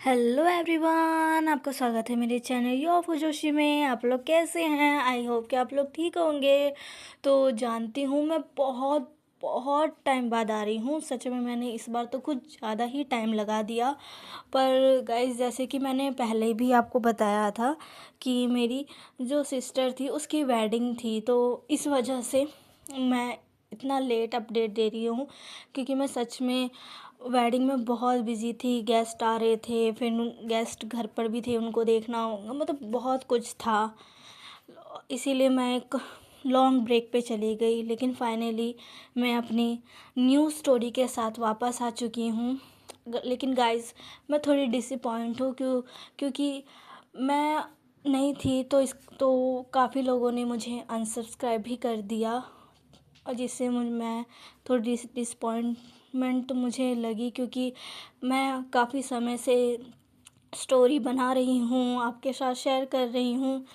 Hello everyone, आपका स्वागत है मेरे चैनल यो फुजोशी में। आप लोग कैसे हैं? आई होप कि आप लोग ठीक होंगे। तो जानती हूँ मैं बहुत बहुत टाइम बाद आ रही हूँ। सच में मैंने इस बार तो कुछ ज़्यादा ही टाइम लगा दिया। पर गाइस, जैसे कि मैंने पहले भी आपको बताया था कि मेरी जो सिस्टर थी उसकी वेडिंग थी, तो इस वजह से मैं इतना लेट अपडेट दे रही हूँ, क्योंकि मैं सच में वेडिंग में बहुत बिज़ी थी। गेस्ट आ रहे थे, फिर गेस्ट घर पर भी थे, उनको देखना होगा, मतलब बहुत कुछ था। इसीलिए मैं एक लॉन्ग ब्रेक पे चली गई, लेकिन फाइनली मैं अपनी न्यू स्टोरी के साथ वापस आ चुकी हूँ। लेकिन गाइस, मैं थोड़ी डिसअपॉइंट हूँ क्योंकि मैं नहीं थी तो काफ़ी लोगों ने मुझे अनसब्सक्राइब भी कर दिया, और जिससे मैं थोड़ी डिसपॉइंटमेंट मुझे लगी, क्योंकि मैं काफ़ी समय से स्टोरी बना रही हूँ, आपके साथ शेयर कर रही हूँ,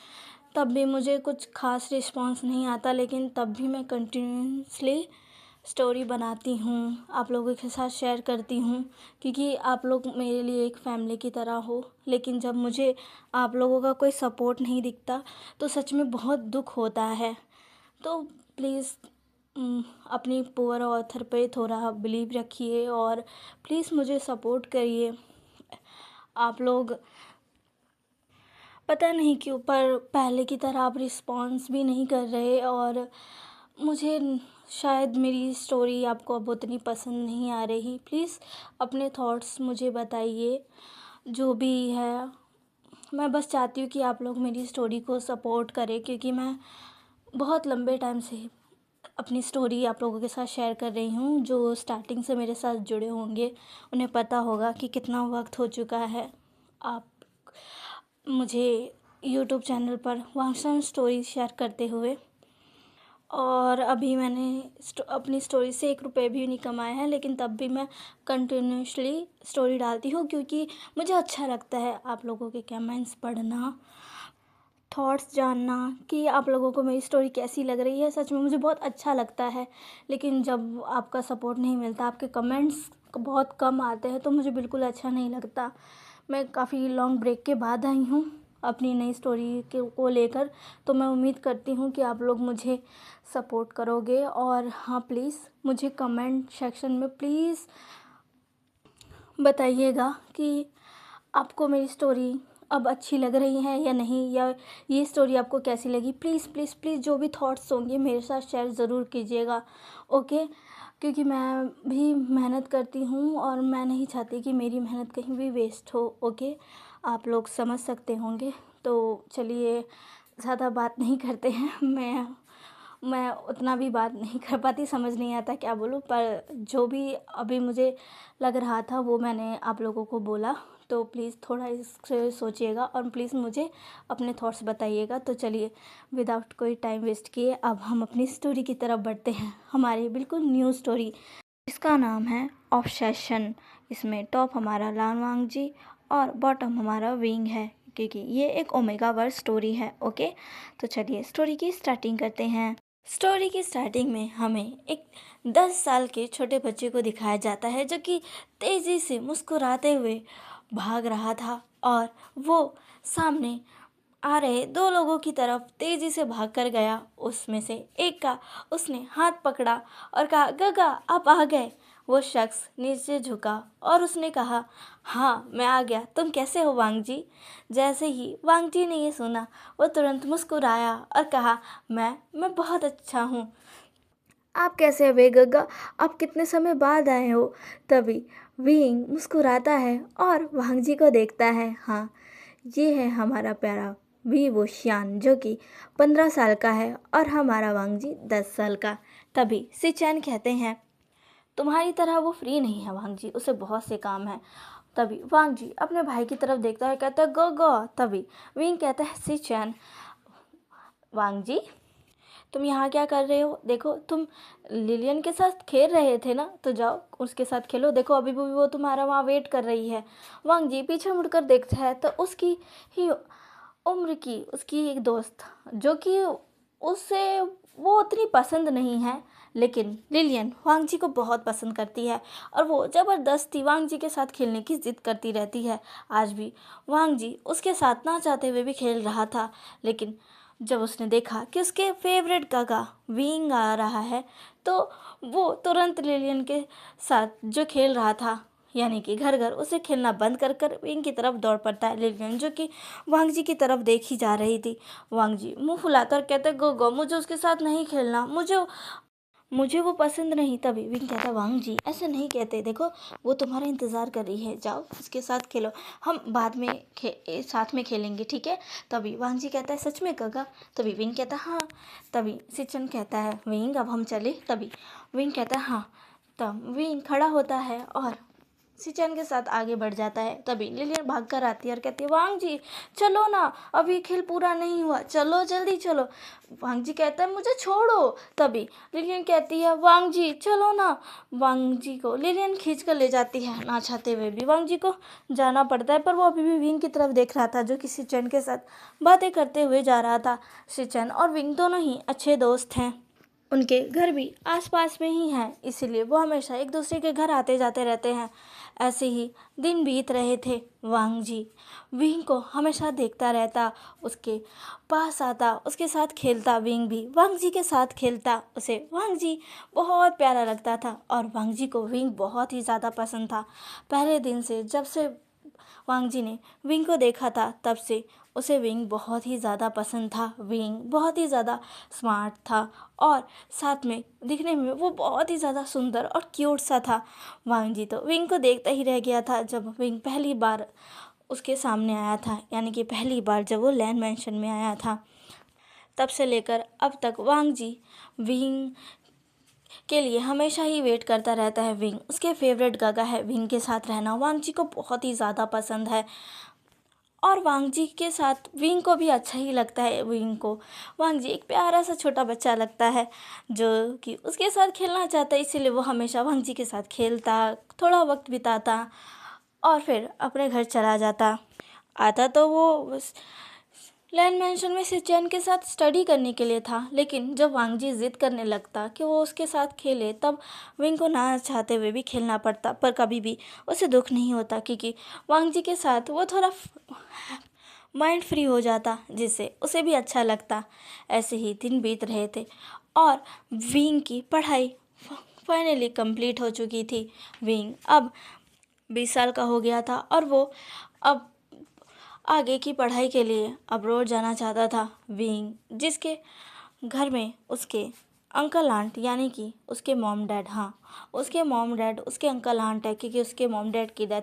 तब भी मुझे कुछ खास रिस्पांस नहीं आता। लेकिन तब भी मैं कंटिन्यूसली स्टोरी बनाती हूँ, आप लोगों के साथ शेयर करती हूँ, क्योंकि आप लोग मेरे लिए एक फैमिली की तरह हो। लेकिन जब मुझे आप लोगों का कोई सपोर्ट नहीं दिखता तो सच में बहुत दुख होता है। तो प्लीज़ अपनी पुअर ऑथर पे थोड़ा बिलीव रखिए और प्लीज़ मुझे सपोर्ट करिए। आप लोग पता नहीं क्यों, पर पहले की तरह आप रिस्पॉन्स भी नहीं कर रहे, और मुझे शायद मेरी स्टोरी आपको अब उतनी पसंद नहीं आ रही। प्लीज़ अपने थॉट्स मुझे बताइए, जो भी है। मैं बस चाहती हूँ कि आप लोग मेरी स्टोरी को सपोर्ट करें, क्योंकि मैं बहुत लंबे टाइम से अपनी स्टोरी आप लोगों के साथ शेयर कर रही हूँ। जो स्टार्टिंग से मेरे साथ जुड़े होंगे उन्हें पता होगा कि कितना वक्त हो चुका है आप मुझे यूट्यूब चैनल पर वांगसम स्टोरी शेयर करते हुए। और अभी मैंने अपनी स्टोरी से 1 रुपये भी नहीं कमाए हैं, लेकिन तब भी मैं कंटिन्यूसली स्टोरी डालती हूँ, क्योंकि मुझे अच्छा लगता है आप लोगों के कमेंट्स पढ़ना, थॉट्स जानना कि आप लोगों को मेरी स्टोरी कैसी लग रही है। सच में मुझे बहुत अच्छा लगता है। लेकिन जब आपका सपोर्ट नहीं मिलता, आपके कमेंट्स बहुत कम आते हैं, तो मुझे बिल्कुल अच्छा नहीं लगता। मैं काफ़ी लॉन्ग ब्रेक के बाद आई हूँ अपनी नई स्टोरी को लेकर, तो मैं उम्मीद करती हूँ कि आप लोग मुझे सपोर्ट करोगे। और हाँ, प्लीज़ मुझे कमेंट सेक्शन में प्लीज़ बताइएगा कि आपको मेरी स्टोरी अब अच्छी लग रही है या नहीं, या ये स्टोरी आपको कैसी लगी। प्लीज़ प्लीज़ प्लीज़ जो भी थॉट्स होंगे मेरे साथ शेयर ज़रूर कीजिएगा, ओके? क्योंकि मैं भी मेहनत करती हूँ और मैं नहीं चाहती कि मेरी मेहनत कहीं भी वेस्ट हो, ओके? आप लोग समझ सकते होंगे। तो चलिए, ज़्यादा बात नहीं करते हैं। मैं उतना भी बात नहीं कर पाती, समझ नहीं आता क्या बोलूँ, पर जो भी अभी मुझे लग रहा था वो मैंने आप लोगों को बोला। तो प्लीज़ थोड़ा इससे सोचिएगा और प्लीज़ मुझे अपने थॉट्स बताइएगा। तो चलिए, विदाउट कोई टाइम वेस्ट किए अब हम अपनी स्टोरी की तरफ बढ़ते हैं, हमारी बिल्कुल न्यू स्टोरी। इसका नाम है ऑब्सेशन। इसमें टॉप हमारा लानवांग जी और बॉटम हमारा विंग है, क्योंकि ये एक ओमेगा वर्स स्टोरी है, ओके? तो चलिए स्टोरी की स्टार्टिंग करते हैं। स्टोरी की स्टार्टिंग में हमें एक 10 साल के छोटे बच्चे को दिखाया जाता है, जो कि तेज़ी से मुस्कुराते हुए भाग रहा था, और वो सामने आ रहे 2 लोगों की तरफ तेज़ी से भाग कर गया। उसमें से एक का उसने हाथ पकड़ा और कहा, गगा आप आ गए। वो शख्स नीचे झुका और उसने कहा, हाँ मैं आ गया, तुम कैसे हो वांग जी? जैसे ही वांग जी ने ये सुना, वो तुरंत मुस्कुराया और कहा, मैं बहुत अच्छा हूँ। आप कैसे हो बे गग्गा? आप कितने समय बाद आए हो? तभी विंग मुस्कुराता है और वांग जी को देखता है। हाँ, ये है हमारा प्यारा वी वोशियान, जो कि 15 साल का है, और हमारा वांग जी 10 साल का। तभी सिचैन कहते हैं, तुम्हारी तरह वो फ्री नहीं है वांग जी, उसे बहुत से काम हैं। तभी वांग जी अपने भाई की तरफ देखता है, कहता है, गो गो। तभी विंग कहता है, सिचैन, वांग जी तुम यहाँ क्या कर रहे हो? देखो, तुम लिलियन के साथ खेल रहे थे ना, तो जाओ उसके साथ खेलो। देखो अभी भी वो तुम्हारा वहाँ वेट कर रही है। वांग जी पीछे मुड़कर देखता है तो उसकी ही उम्र की उसकी एक दोस्त, जो कि उससे वो उतनी पसंद नहीं है, लेकिन लिलियन वांग जी को बहुत पसंद करती है और वो ज़बरदस्ती वांग जी के साथ खेलने की ज़िद करती रहती है। आज भी वांग जी उसके साथ ना चाहते हुए भी खेल रहा था, लेकिन जब उसने देखा कि उसके फेवरेट गागा विंग आ रहा है, तो वो तुरंत लिलियन के साथ जो खेल रहा था, यानी कि घर घर, उसे खेलना बंद कर कर विंग की तरफ दौड़ पड़ता है। लिलियन जो कि वांग जी की तरफ देखी जा रही थी, वांग जी मुंह फुलाकर कहते, गो मुझे उसके साथ नहीं खेलना, मुझे मुझे वो पसंद नहीं। तभी विंग कहता, वांग जी ऐसे नहीं कहते, देखो वो तुम्हारा इंतज़ार कर रही है, जाओ उसके साथ खेलो, हम बाद में साथ में खेलेंगे, ठीक है। तभी वांग जी कहता है, सच में गगा? तभी विंग कहता है हाँ। तभी सिचन कहता है, विंग अब हम चले? तभी विंग कहता है हाँ। तब विंग खड़ा होता है और सिचन के साथ आगे बढ़ जाता है। तभी लिलियन भाग कर आती है और कहती है, वांग जी चलो ना, अभी खेल पूरा नहीं हुआ, चलो जल्दी चलो। वांग जी कहता है, मुझे छोड़ो। तभी लिलियन कहती है, वांग जी चलो ना। वांग जी को लिलियन खींच कर ले जाती है, ना चाहते हुए भी वांग जी को जाना पड़ता है, पर वो अभी भी विंग की तरफ देख रहा था, जो कि सिचन के साथ बातें करते हुए जा रहा था। सिचन और विंग दोनों ही अच्छे दोस्त हैं, उनके घर भी आसपास में ही हैं, इसीलिए वो हमेशा एक दूसरे के घर आते जाते रहते हैं। ऐसे ही दिन बीत रहे थे। वांग जी विंग को हमेशा देखता रहता, उसके पास आता, उसके साथ खेलता। विंग भी वांग जी के साथ खेलता, उसे वांग जी बहुत प्यारा लगता था और वांग जी को विंग बहुत ही ज़्यादा पसंद था। पहले दिन से, जब से वांग जी ने विंग को देखा था, तब से उसे विंग बहुत ही ज़्यादा पसंद था। विंग बहुत ही ज़्यादा स्मार्ट था और साथ में दिखने में वो बहुत ही ज़्यादा सुंदर और क्यूट सा था। वांग जी तो विंग को देखता ही रह गया था। जब विंग पहली बार उसके सामने आया था, यानी कि पहली बार जब वो लैंड मैंशन में आया था, तब से लेकर अब तक वांग जी विंग के लिए हमेशा ही वेट करता रहता है। विंग उसके फेवरेट गागा है, विंग के साथ रहना वांग जी को बहुत ही ज़्यादा पसंद है और वांग जी के साथ विंग को भी अच्छा ही लगता है। विंग को वांग जी एक प्यारा सा छोटा बच्चा लगता है, जो कि उसके साथ खेलना चाहता है, इसीलिए वो हमेशा वांग जी के साथ खेलता, थोड़ा वक्त बिताता और फिर अपने घर चला जाता। आता तो वो लैंड मैंशन में सिचेन के साथ स्टडी करने के लिए था, लेकिन जब वांग जी जिद करने लगता कि वो उसके साथ खेले, तब विंग को ना चाहते हुए भी खेलना पड़ता। पर कभी भी उसे दुख नहीं होता, क्योंकि वांग जी के साथ वो थोड़ा माइंड फ्री हो जाता, जिससे उसे भी अच्छा लगता। ऐसे ही दिन बीत रहे थे और विंग की पढ़ाई फाइनली कंप्लीट हो चुकी थी। विंग अब 20 साल का हो गया था और वो अब आगे की पढ़ाई के लिए अब्रॉड जाना चाहता था। विंग जिसके घर में उसके अंकल आंट, यानी कि उसके मॉम डैड, हाँ उसके मॉम डैड उसके अंकल आंट है, क्योंकि उसके मॉम डैड की डेथ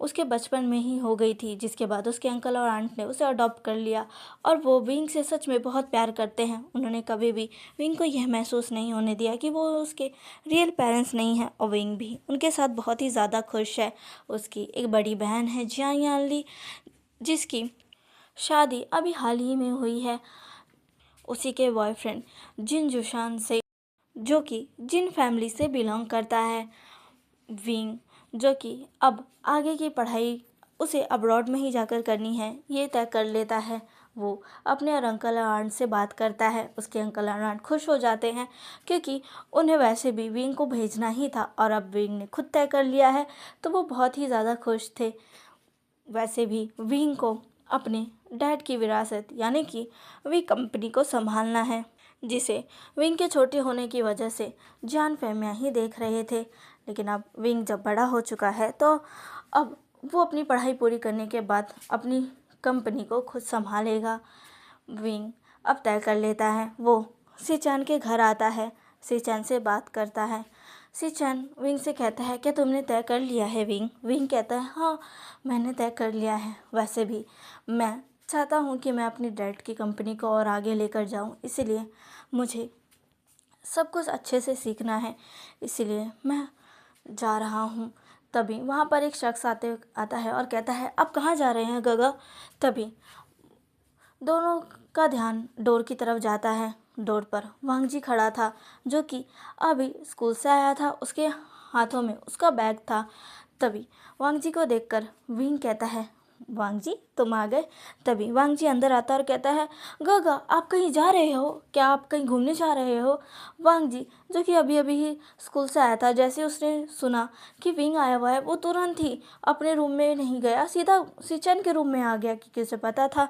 उसके बचपन में ही हो गई थी, जिसके बाद उसके अंकल और आंट ने उसे अडॉप्ट कर लिया और वो विंग से सच में बहुत प्यार करते हैं। उन्होंने कभी भी विंग को यह महसूस नहीं होने दिया कि वो उसके रियल पेरेंट्स नहीं हैं और विंग भी उनके साथ बहुत ही ज़्यादा खुश है। उसकी एक बड़ी बहन है जियांग यानली, जिसकी शादी अभी हाल ही में हुई है उसी के बॉयफ्रेंड जिन जुशान से, जो कि जिन फैमिली से बिलोंग करता है। विंग जो कि अब आगे की पढ़ाई उसे अब्रॉड में ही जाकर करनी है, ये तय कर लेता है। वो अपने और अंकल और आंट से बात करता है। उसके अंकल और आंट खुश हो जाते हैं, क्योंकि उन्हें वैसे भी विंग को भेजना ही था और अब विंग ने खुद तय कर लिया है, तो वो बहुत ही ज़्यादा खुश थे। वैसे भी विंग को अपने डैड की विरासत, यानी कि वी कंपनी को संभालना है, जिसे विंग के छोटे होने की वजह से जान फहमिया ही देख रहे थे। लेकिन अब विंग जब बड़ा हो चुका है, तो अब वो अपनी पढ़ाई पूरी करने के बाद अपनी कंपनी को खुद संभालेगा। विंग अब तय कर लेता है, वो सिचान के घर आता है, सिचान से बात करता है। सिचान विंग से कहता है, क्या तुमने तय कर लिया है विंग? विंग कहता है, हाँ मैंने तय कर लिया है। वैसे भी मैं चाहता हूँ कि मैं अपनी डैड की कंपनी को और आगे लेकर जाऊँ, इसीलिए मुझे सब कुछ अच्छे से सीखना है, इसीलिए मैं जा रहा हूँ। तभी वहाँ पर एक शख्स आता है और कहता है, आप कहाँ जा रहे हैं गगा? तभी दोनों का ध्यान डोर की तरफ जाता है। डोर पर वांग जी खड़ा था, जो कि अभी स्कूल से आया था, उसके हाथों में उसका बैग था। तभी वांग जी को देखकर विंग कहता है, वांग जी तुम आ गए। तभी वांग जी अंदर आता और कहता है, गगा आप कहीं जा रहे हो क्या, आप कहीं घूमने जा रहे हो। वांग जी जो कि अभी अभी ही स्कूल से आया था, जैसे उसने सुना कि विंग आया हुआ है वो तुरंत ही अपने रूम में नहीं गया, सीधा सिचन के रूम में आ गया क्योंकि उसे पता था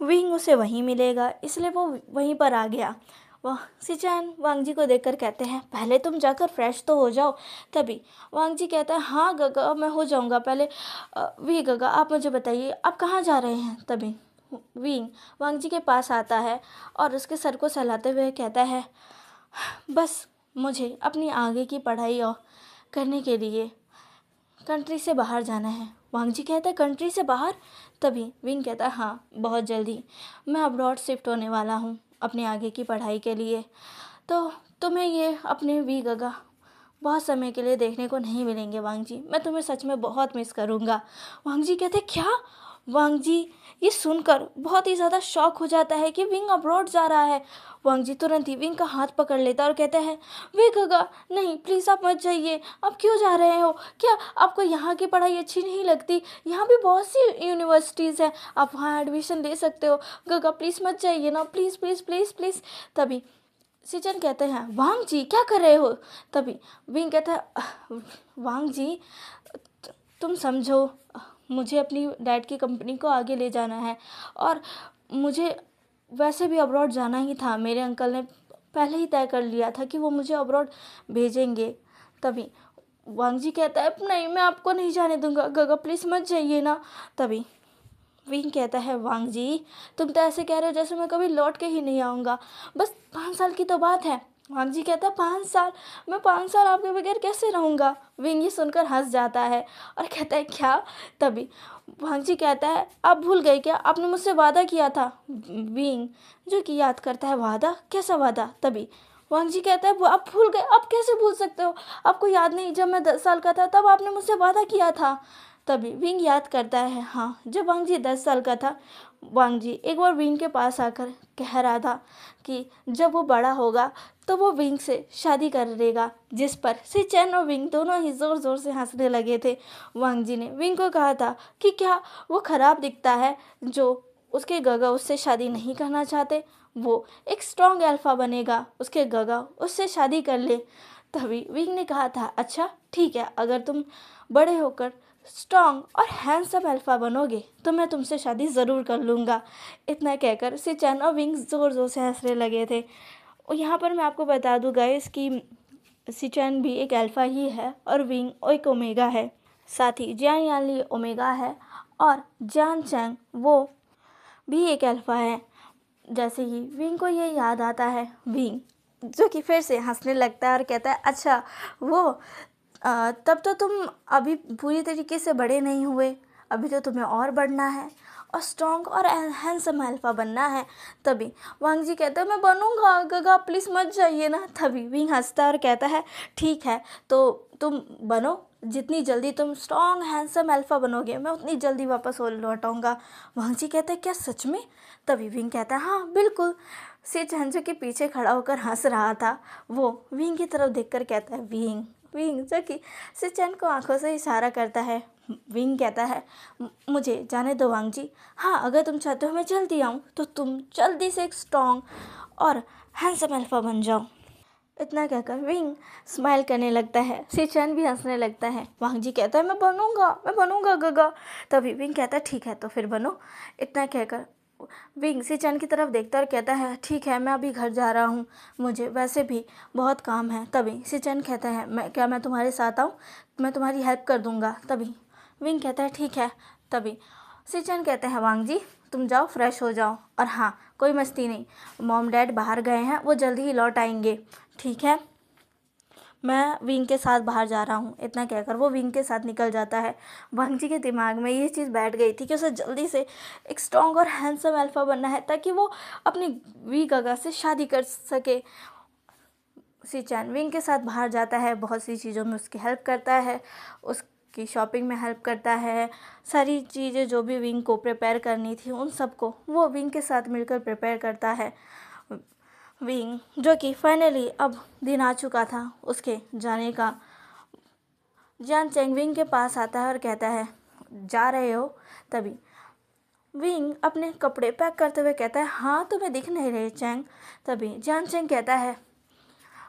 विंग उसे वहीं मिलेगा, इसलिए वो वहीं पर आ गया। वह सिचन वांग जी को देखकर कहते हैं, पहले तुम जाकर फ्रेश तो हो जाओ। तभी वांग जी कहता है, हाँ गगा मैं हो जाऊंगा, पहले वी गगा आप मुझे बताइए आप कहाँ जा रहे हैं। तभी विंग वांग जी के पास आता है और उसके सर को सहलाते हुए कहता है, बस मुझे अपनी आगे की पढ़ाई और करने के लिए कंट्री से बाहर जाना है। वांग जी कहता है, कंट्री से बाहर। तभी विंग कहता है, हाँ बहुत जल्दी मैं अब्रॉड शिफ्ट होने वाला हूँ अपनी आगे की पढ़ाई के लिए, तो तुम्हें ये अपने वी गगा बहुत समय के लिए देखने को नहीं मिलेंगे वांग जी, मैं तुम्हें सच में बहुत मिस करूँगा। वांग जी कहते, क्या। वांग जी ये सुनकर बहुत ही ज़्यादा शॉक हो जाता है कि विंग अब्रॉड जा रहा है। वांग जी तुरंत ही विंग का हाथ पकड़ लेता है और कहता है, वे गगा नहीं प्लीज़ आप मत जाइए, आप क्यों जा रहे हो, क्या आपको यहाँ की पढ़ाई अच्छी नहीं लगती, यहाँ भी बहुत सी यूनिवर्सिटीज़ हैं, आप वहाँ एडमिशन ले सकते हो, गगा प्लीज़ मत जाइए ना, प्लीज़ प्लीज़ प्लीज़ प्लीज़। तभी सिचन कहते हैं, वांग जी क्या कर रहे हो। तभी विंग कहता है, वांग जी तुम समझो, मुझे अपनी डैड की कंपनी को आगे ले जाना है और मुझे वैसे भी अब्रॉड जाना ही था, मेरे अंकल ने पहले ही तय कर लिया था कि वो मुझे अब्रॉड भेजेंगे। तभी वांग जी कहता है, नहीं मैं आपको नहीं जाने दूंगा, गगा प्लीज़ मत जाइए ना। तभी विंग कहता है, वांग जी तुम तो ऐसे कह रहे हो जैसे मैं कभी लौट के ही नहीं आऊँगा, बस 5 साल की तो बात है। वांग जी कहता है, 5 साल, मैं 5 साल आपके बगैर कैसे रहूँगा। विंग ये सुनकर हंस जाता है और कहता है, क्या। तभी वांग जी कहता है, आप भूल गए क्या, आपने मुझसे वादा किया था। विंग जो कि याद करता है, वादा, कैसा वादा। तभी वांग जी कहता है, वो आप भूल गए, आप कैसे भूल सकते हो, आपको याद नहीं जब मैं 10 साल का था तब आपने मुझसे वादा किया था। तभी विंग याद करता है, हाँ जब वांग जी 10 साल का था, वांग जी एक बार विंग के पास आकर कह रहा था कि जब वो बड़ा होगा तो वो विंग से शादी कर लेगा, जिस पर सिचन और विंग दोनों ही ज़ोर ज़ोर से हंसने लगे थे। वांग जी ने विंग को कहा था कि क्या वो ख़राब दिखता है जो उसके गगा उससे शादी नहीं करना चाहते, वो एक स्ट्रॉन्ग अल्फा बनेगा, उसके गगा उससे शादी कर ले। तभी विंग ने कहा था, अच्छा ठीक है, अगर तुम बड़े होकर स्ट्रॉन्ग और हैंडसम अल्फा बनोगे तो मैं तुमसे शादी ज़रूर कर लूँगा। इतना कहकर सिचन और विंग ज़ोर ज़ोर से हंसने लगे थे। और यहाँ पर मैं आपको बता दूँ गाइस कि सिचन भी एक अल्फ़ा ही है और विंग एक ओमेगा है, साथ ही जियान यानली ओमेगा है और जियान चैंग वो भी एक अल्फ़ा है। जैसे ही विंग को ये याद आता है, विंग जो कि फिर से हंसने लगता है और कहता है, अच्छा वो तब तो तुम अभी पूरी तरीके से बड़े नहीं हुए, अभी तो तुम्हें और बढ़ना है और स्ट्रॉन्ग और हैंडसम अल्फा बनना है। तभी वांग जी कहता है, मैं बनूंगा गगा प्लीज़ मत जाइए ना। तभी विंग हंसता है और कहता है, ठीक है तो तुम बनो, जितनी जल्दी तुम स्ट्रॉन्ग हैंडसम अल्फा बनोगे मैं उतनी जल्दी वापस हो लौट आऊँगा। वांग जी कहता है, क्या सच में। तभी विंग कहता है, हाँ बिल्कुल। सिचन जो के पीछे खड़ा होकर हंस रहा था वो विंग की तरफ देखकर कहता है, विंग। विंग जो कि सिचन को आंखों से इशारा करता है। विंग कहता है, मुझे जाने दो वांग जी, हाँ अगर तुम चाहते हो मैं जल्दी आऊँ तो तुम जल्दी से एक स्ट्रॉन्ग और हैंडसम अल्फा बन जाओ। इतना कहकर विंग स्माइल करने लगता है, सिचन भी हंसने लगता है। वांग जी कहता है, मैं बनूंगा गगा। तभी विंग कहता है, ठीक है तो फिर बनो। इतना कहकर विंग सिचन की तरफ देखता और कहता है, ठीक है मैं अभी घर जा रहा हूँ, मुझे वैसे भी बहुत काम है। तभी सिचन कहता है, मैं तुम्हारे साथ आऊँ, मैं तुम्हारी हेल्प कर दूँगा। तभी विंग कहता है, ठीक है। तभी सिचन कहते हैं, वांग जी तुम जाओ फ्रेश हो जाओ, और हाँ कोई मस्ती नहीं, मॉम डैड बाहर गए हैं, वो जल्दी ही लौट आएंगे, ठीक है मैं विंग के साथ बाहर जा रहा हूँ। इतना कहकर वो विंग के साथ निकल जाता है। वांग जी के दिमाग में ये चीज़ बैठ गई थी कि उसे जल्दी से एक स्ट्रॉन्ग और हैंडसम अल्फा बनना है ताकि वो अपनी वी गगा से शादी कर सके। सिचन विंग के साथ बाहर जाता है, बहुत सी चीज़ों में उसकी हेल्प करता है, उसकी शॉपिंग में हेल्प करता है, सारी चीज़ें जो भी विंग को प्रिपेयर करनी थी उन सबको वो विंग के साथ मिलकर प्रिपेयर करता है। विंग जो कि फाइनली अब दिन आ चुका था उसके जाने का, जियान चैंग विंग के पास आता है और कहता है, जा रहे हो? तभी विंग अपने कपड़े पैक करते हुए कहता है, हाँ तुम्हें दिख नहीं रहे चैंग? तभी जान चैंग कहता है,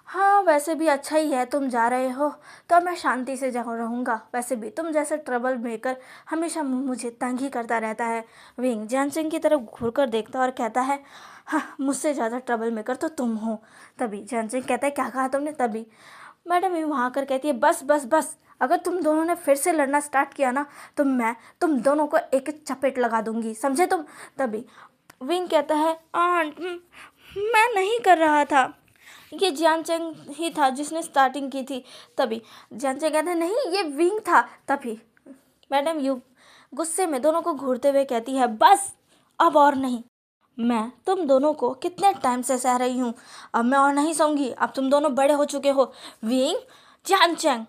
हाँ वैसे भी अच्छा ही है, तुम जा रहे हो तो मैं शांति से जाऊँ रहूँगा। वैसे भी तुम जैसे ट्रबल मेकर हमेशा मुझे तंग ही करता रहता है। विंग जानचेंग की तरफ घूर कर देखता और कहता है, हाँ मुझसे ज़्यादा ट्रबल मेकर तो तुम हो। तभी जानचेंग कहता है, क्या कहा तुमने? तभी मैडम ये वहाँ आकर कहती है, बस बस बस, अगर तुम दोनों ने फिर से लड़ना स्टार्ट किया ना तो मैं तुम दोनों को एक एक चपेट लगा दूंगी, समझे तुम? तभी विंग कहता है, आंट मैं नहीं कर रहा था, ये जानचेंग ही था जिसने स्टार्टिंग की थी। तभी जानचेंग कहता है, नहीं ये विंग था। तभी मैडम यू गुस्से में दोनों को घूरते हुए कहती है, बस अब और नहीं, मैं तुम दोनों को कितने टाइम से सह रही हूँ, अब मैं और नहीं सहूंगी, अब तुम दोनों बड़े हो चुके हो। विंग, जानचेंग।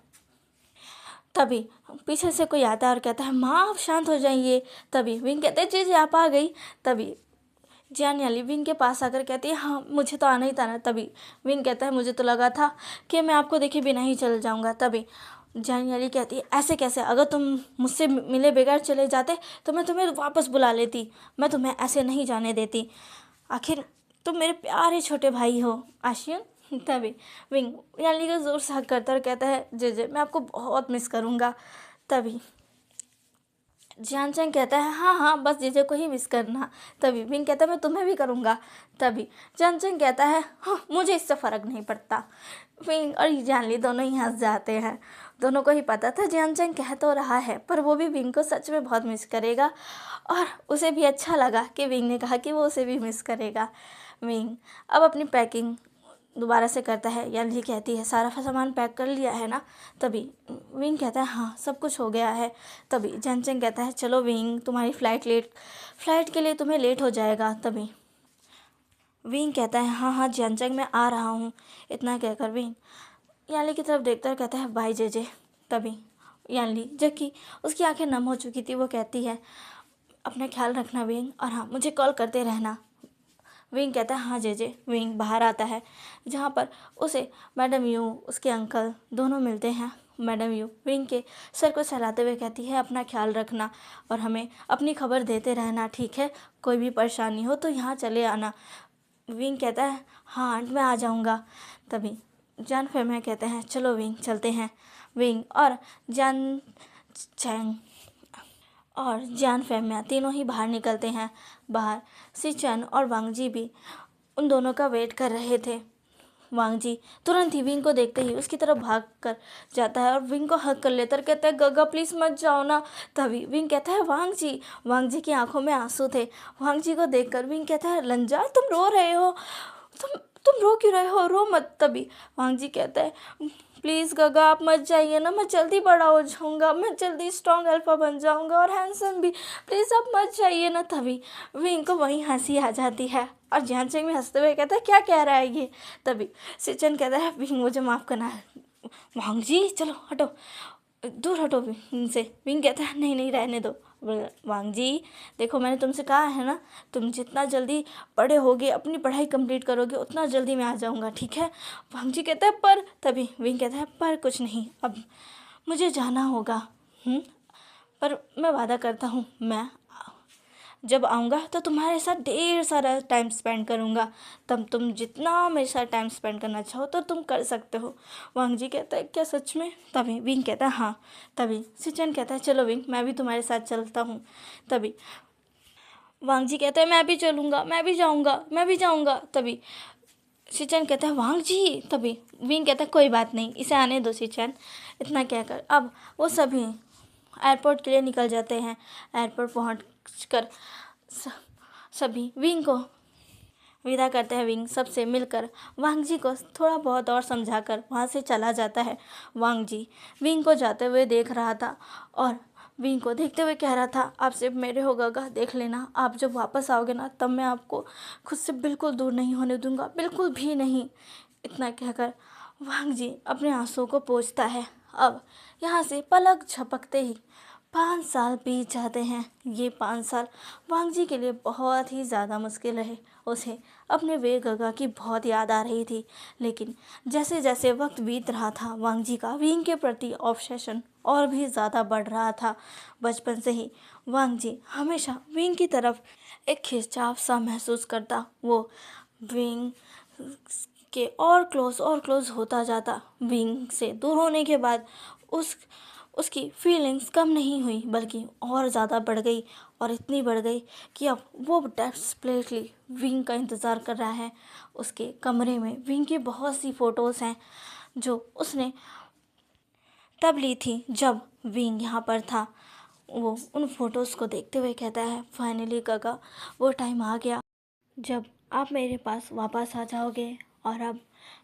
तभी पीछे से कोई आता है और कहता है, माँ आप शांत हो जाइए। तभी विंग कहते हैं, जी आप आ गई। तभी जान याली विंग के पास आकर कहती है, हाँ मुझे तो आना ही था ना। तभी विंग कहता है, मुझे तो लगा था कि मैं आपको देखे बिना ही चल जाऊंगा। तभी जान याली कहती है, ऐसे कैसे, अगर तुम मुझसे मिले बगैर चले जाते तो मैं तुम्हें वापस बुला लेती, मैं तुम्हें ऐसे नहीं जाने देती, आखिर तुम मेरे प्यारे छोटे भाई हो आशियन। तभी विंग याली को जोर से हक करता और कहता है, जे मैं आपको बहुत मिस करूँगा। तभी जानचैंग कहता है, हाँ हाँ बस जीजे को ही मिस करना। तभी विंग कहता है, मैं तुम्हें भी करूँगा। तभी जानचैंग कहता है, हाँ मुझे इससे फ़र्क नहीं पड़ता। विंग और जानली दोनों ही हंस जाते हैं। दोनों को ही पता था जानचैंग कह तो रहा है पर वो भी विंग को सच में बहुत मिस करेगा, और उसे भी अच्छा लगा कि विंग ने कहा कि वो उसे भी मिस करेगा। विंग अब अपनी पैकिंग दोबारा से करता है। याली कहती है, सारा सामान पैक कर लिया है ना? तभी विंग कहता है, हाँ सब कुछ हो गया है। तभी जानचेंग कहता है, चलो विंग तुम्हारी फ्लाइट के लिए तुम्हें लेट हो जाएगा। तभी विंग कहता है, हाँ हाँ जानचेंग मैं आ रहा हूँ। इतना कहकर विंग याली की तरफ देखता है, कहता है, बाय जे। तभी याली जबकि उसकी आंखें नम हो चुकी थी वो कहती है, अपना ख्याल रखना विंग, और हाँ मुझे कॉल करते रहना। विंग कहता है, हाँ जे। विंग बाहर आता है जहाँ पर उसे मैडम यू उसके अंकल दोनों मिलते हैं। मैडम यू विंग के सर को सहलाते हुए कहती है, अपना ख्याल रखना और हमें अपनी खबर देते रहना, ठीक है? कोई भी परेशानी हो तो यहाँ चले आना। विंग कहता है, हाँ आंट मैं आ जाऊँगा। तभी जान फेमय कहते हैं, चलो विंग चलते हैं। विंग और जान चैंग और जान फेमिया तीनों ही बाहर निकलते हैं। बाहर सिचन और वांगजी भी उन दोनों का वेट कर रहे थे। वांगजी तुरंत ही विंग को देखते ही उसकी तरफ भाग कर जाता है और विंग को हक कर लेता है, कहता है, गगा प्लीज़ मत जाओ ना। तभी विंग कहता है, वांगजी की आंखों में आंसू थे। वांगजी को देखकर विंग कहता है, लंजा तुम रो रहे हो, तुम रो क्यों रहे हो, रो मत। तभी वांगजी कहता है, प्लीज़ गगा आप मत जाइए ना, मैं जल्दी बड़ा हो जाऊँगा, मैं जल्दी स्ट्रॉन्ग अल्फा बन जाऊँगा और हैंडसम भी, प्लीज़ आप मत जाइए ना। तभी विंग को वहीं हंसी आ जाती है और जानचेंग भी हंसते हुए कहता है, क्या कह रहा है ये? तभी सिचन कहता है, विंग मुझे माफ़ करना। वांगजी चलो हटो, दूर हटो विंग से। विंग कहता है, नहीं नहीं रहने दो। वांगजी देखो मैंने तुमसे कहा है ना, तुम जितना जल्दी बड़े होगे अपनी पढ़ाई कंप्लीट करोगे उतना जल्दी मैं आ जाऊंगा, ठीक है? वांगजी कहता है, पर। तभी विंग कहता है, पर कुछ नहीं, अब मुझे जाना होगा। पर मैं वादा करता हूँ, मैं जब आऊँगा तो तुम्हारे साथ ढेर सारा टाइम स्पेंड करूँगा, तब तुम जितना मेरे साथ टाइम स्पेंड करना चाहो तो तुम कर सकते हो। वांगजी कहता है, क्या सच में? तभी विंग कहता है, हाँ। तभी सिचन कहता है, चलो विंग मैं भी तुम्हारे साथ चलता हूँ। तभी वांगजी कहता है, मैं भी चलूँगा, मैं भी जाऊँगा, मैं भी जाऊँगा। तभी सिचन कहता है, वांगजी। तभी विंग कहता है, कोई बात नहीं, इसे आने दो सिचन। इतना कहकर अब वो सभी एयरपोर्ट के लिए निकल जाते हैं। एयरपोर्ट पहुँच कर सभी विंग को विदा करते हैं। विंग सबसे मिलकर वांगजी को थोड़ा बहुत और समझाकर वहाँ से चला जाता है। वांगजी विंग को जाते हुए देख रहा था और विंग को देखते हुए कह रहा था, आप सिर्फ मेरे हो गगा, देख लेना, आप जब वापस आओगे ना तब मैं आपको खुद से बिल्कुल दूर नहीं होने दूंगा, बिल्कुल भी नहीं। इतना कहकर वांगजी अपने आंसुओं को पोंछता है। अब यहाँ से पलक झपकते ही 5 साल बीत जाते हैं। ये 5 साल वांग जी के लिए बहुत ही ज़्यादा मुश्किल रहे। उसे अपने वे गगा की बहुत याद आ रही थी। लेकिन जैसे जैसे वक्त बीत रहा था, वांग जी का विंग के प्रति ऑब्सेशन और भी ज़्यादा बढ़ रहा था। बचपन से ही वांग जी हमेशा विंग की तरफ एक खिंचाव सा महसूस करता। वो विंग के और क्लोज होता जाता। विंग से दूर होने के बाद उसकी फीलिंग्स कम नहीं हुई, बल्कि और ज़्यादा बढ़ गई। और इतनी बढ़ गई कि अब वो डेस्परेटली विंग का इंतज़ार कर रहा है। उसके कमरे में विंग की बहुत सी फ़ोटोज़ हैं जो उसने तब ली थी जब विंग यहाँ पर था। वो उन फोटोज़ को देखते हुए कहता है, फाइनली काका, वो टाइम आ गया जब आप मेरे पास वापस आ जाओगे, और अब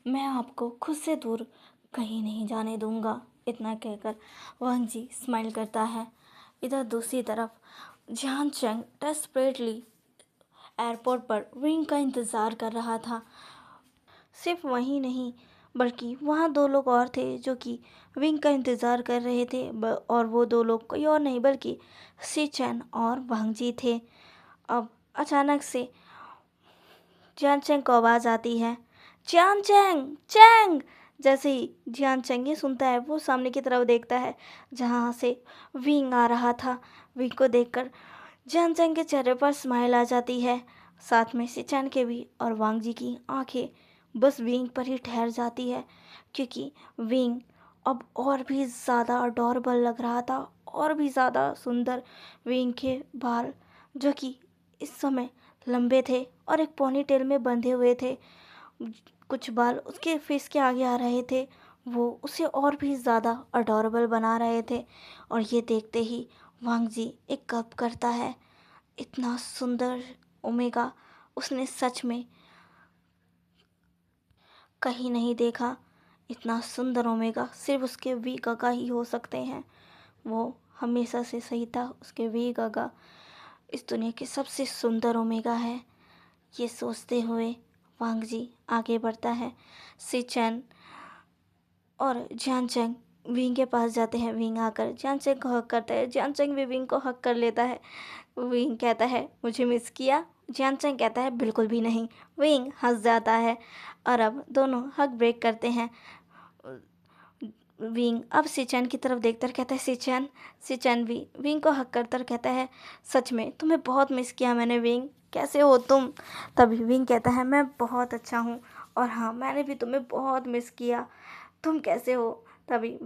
मैं आपको खुद से दूर कहीं नहीं जाने दूंगा। इतना कहकर वांग जी स्माइल करता है। इधर दूसरी तरफ जियान चैंग डेस्परेटली एयरपोर्ट पर विंग का इंतज़ार कर रहा था। सिर्फ वही नहीं, बल्कि वहाँ 2 लोग और थे जो कि विंग का इंतज़ार कर रहे थे। और वो 2 लोग कोई और नहीं बल्कि सी चैन और वांग जी थे। अब अचानक से जियान चैंग को आवाज़ आती है, जियान चैंग, चैंग। जैसे ही जियान चैंग ये सुनता है, वो सामने की तरफ देखता है जहाँ से विंग आ रहा था। विंग को देखकर जियान चैंग के चेहरे पर स्माइल आ जाती है, साथ में सिचैन के भी। और वांग जी की आंखें बस विंग पर ही ठहर जाती है, क्योंकि विंग अब और भी ज़्यादा अडोरेबल लग रहा था, और भी ज़्यादा सुंदर। विंग के बाल जो कि इस समय लंबे थे और एक पोनीटेल में बंधे हुए थे, कुछ बाल उसके फेस के आगे आ रहे थे, वो उसे और भी ज़्यादा अडोरेबल बना रहे थे। और ये देखते ही वांग जी एक गप करता है। इतना सुंदर ओमेगा उसने सच में कहीं नहीं देखा। इतना सुंदर ओमेगा सिर्फ उसके वी गगा ही हो सकते हैं। वो हमेशा से सही था, उसके वी गगा इस दुनिया के सबसे सुंदर ओमेगा है। ये सोचते हुए वांग जी आगे बढ़ता है। सिचैन और जियान चैंग विंग के पास जाते हैं। विंग आकर जियान चैंग को हक करता है। जियान चैंग भी विंग को हक कर लेता है। विंग कहता है, मुझे मिस किया? जियान चैंग कहता है, बिल्कुल भी नहीं। विंग हंस जाता है और अब दोनों हक ब्रेक करते हैं। विंग अब सिचैन की तरफ देखकर कहता है, सिचैन। सिचैन भी विंग को हक करता कहता है, सच में तुम्हें बहुत मिस किया मैंने विंग, कैसे हो तुम? तभी विंग कहता है, मैं बहुत अच्छा हूँ, और हाँ, मैंने भी तुम्हें बहुत मिस किया, तुम कैसे हो? तभी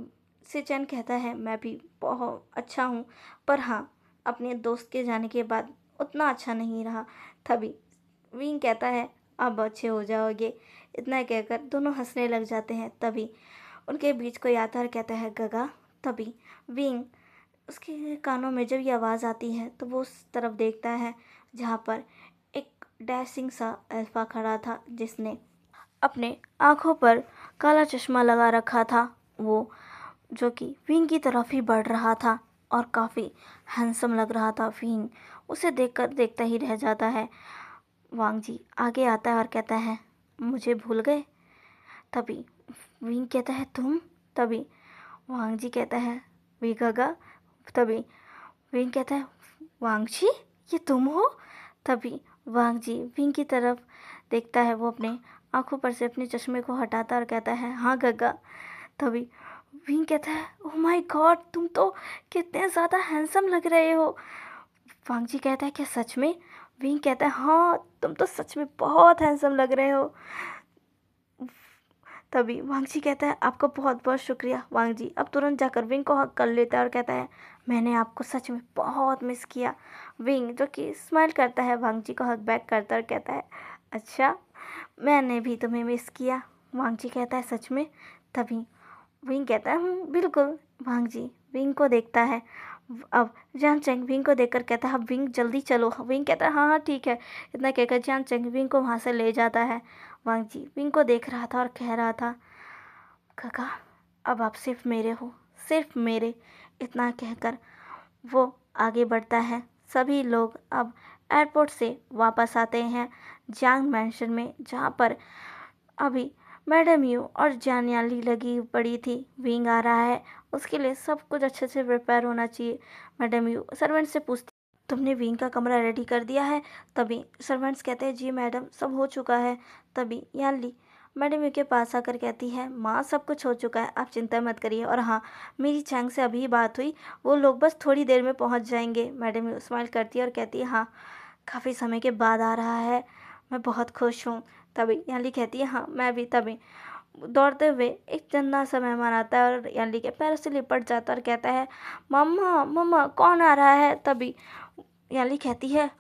सिचैन कहता है, मैं भी बहुत अच्छा हूँ, पर हाँ, अपने दोस्त के जाने के बाद उतना अच्छा नहीं रहा। तभी विंग कहता है, अब अच्छे हो जाओगे। इतना कहकर दोनों हंसने लग जाते हैं। तभी उनके बीच कोई आता है और कहता है, गगा। तभी विंग उसके कानों में जब ये आवाज़ आती है तो वो उस तरफ देखता है जहाँ पर एक डैशिंग सा अल्फा खड़ा था, जिसने अपने आँखों पर काला चश्मा लगा रखा था। वो जो कि विंग की तरफ ही बढ़ रहा था और काफ़ी हैंडसम लग रहा था। विंग उसे देखकर देखता ही रह जाता है। वांग जी आगे आता है और कहता है, मुझे भूल गए? तभी विंग कहता है, तुम? तभी वांग जी कहता है, वी गगा। तभी विंग कहता है, वांग जी, ये तुम हो? तभी वांग जी विंग की तरफ देखता है। वो अपने आंखों पर से अपने चश्मे को हटाता और कहता है, हाँ गगा। तभी विंग कहता है, ओह माय गॉड, तुम तो कितने ज़्यादा हैंडसम लग रहे हो। वांग जी कहता है, क्या सच में? विंग कहता है, हाँ, तुम तो सच में बहुत हैंडसम लग रहे हो। तभी वांग जी कहता है, आपका बहुत बहुत शुक्रिया। वांग जी अब तुरंत जाकर विंग को हक कर लेता है और कहता है, मैंने आपको सच में बहुत मिस किया। विंग जो कि स्माइल करता है, वांग जी को हक बैक करता है और कहता है, अच्छा, मैंने भी तुम्हें मिस किया। वांग जी कहता है, सच में? तभी विंग कहता है, बिल्कुल। वांग जी विंग को देखता है। अब जियान चैंग विंग को देखकर कहता है, अब विंग जल्दी चलो। विंग कहता है, हाँ हाँ ठीक है। इतना कहकर जियान चैंग विंग को वहाँ से ले जाता है। वांग जी विंग को देख रहा था और कह रहा था, काका, अब आप सिर्फ मेरे हो, सिर्फ मेरे। इतना कहकर वो आगे बढ़ता है। सभी लोग अब एयरपोर्ट से वापस आते हैं जियांग मैंशन में, जहाँ पर अभी मैडम यू और जानियाली लगी पड़ी थी। विंग आ रहा है उसके लिए सब कुछ अच्छे से प्रिपेयर होना चाहिए। मैडम यू सर्वेंट से पूछती, तुमने विंग का कमरा रेडी कर दिया है? तभी सर्वेंट्स कहते हैं जी मैडम सब हो चुका है। तभी यानली मैडम यू के पास आकर कहती है माँ सब कुछ हो चुका है, आप चिंता मत करिए। और हाँ, मेरी चैंग से अभी बात हुई, वो लोग बस थोड़ी देर में पहुँच जाएंगे। मैडम यू स्माइल करती है और कहती है हाँ, काफ़ी समय के बाद आ रहा है, मैं बहुत खुश हूँ। तभी यानली कहती है हाँ मैं भी। तभी दौड़ते हुए एक चंदा सा मेहमान आता है और यानली के पैरों से लिपट जाता है और कहता है मम्मा मम्मा कौन आ रहा है? तभी यानली कहती है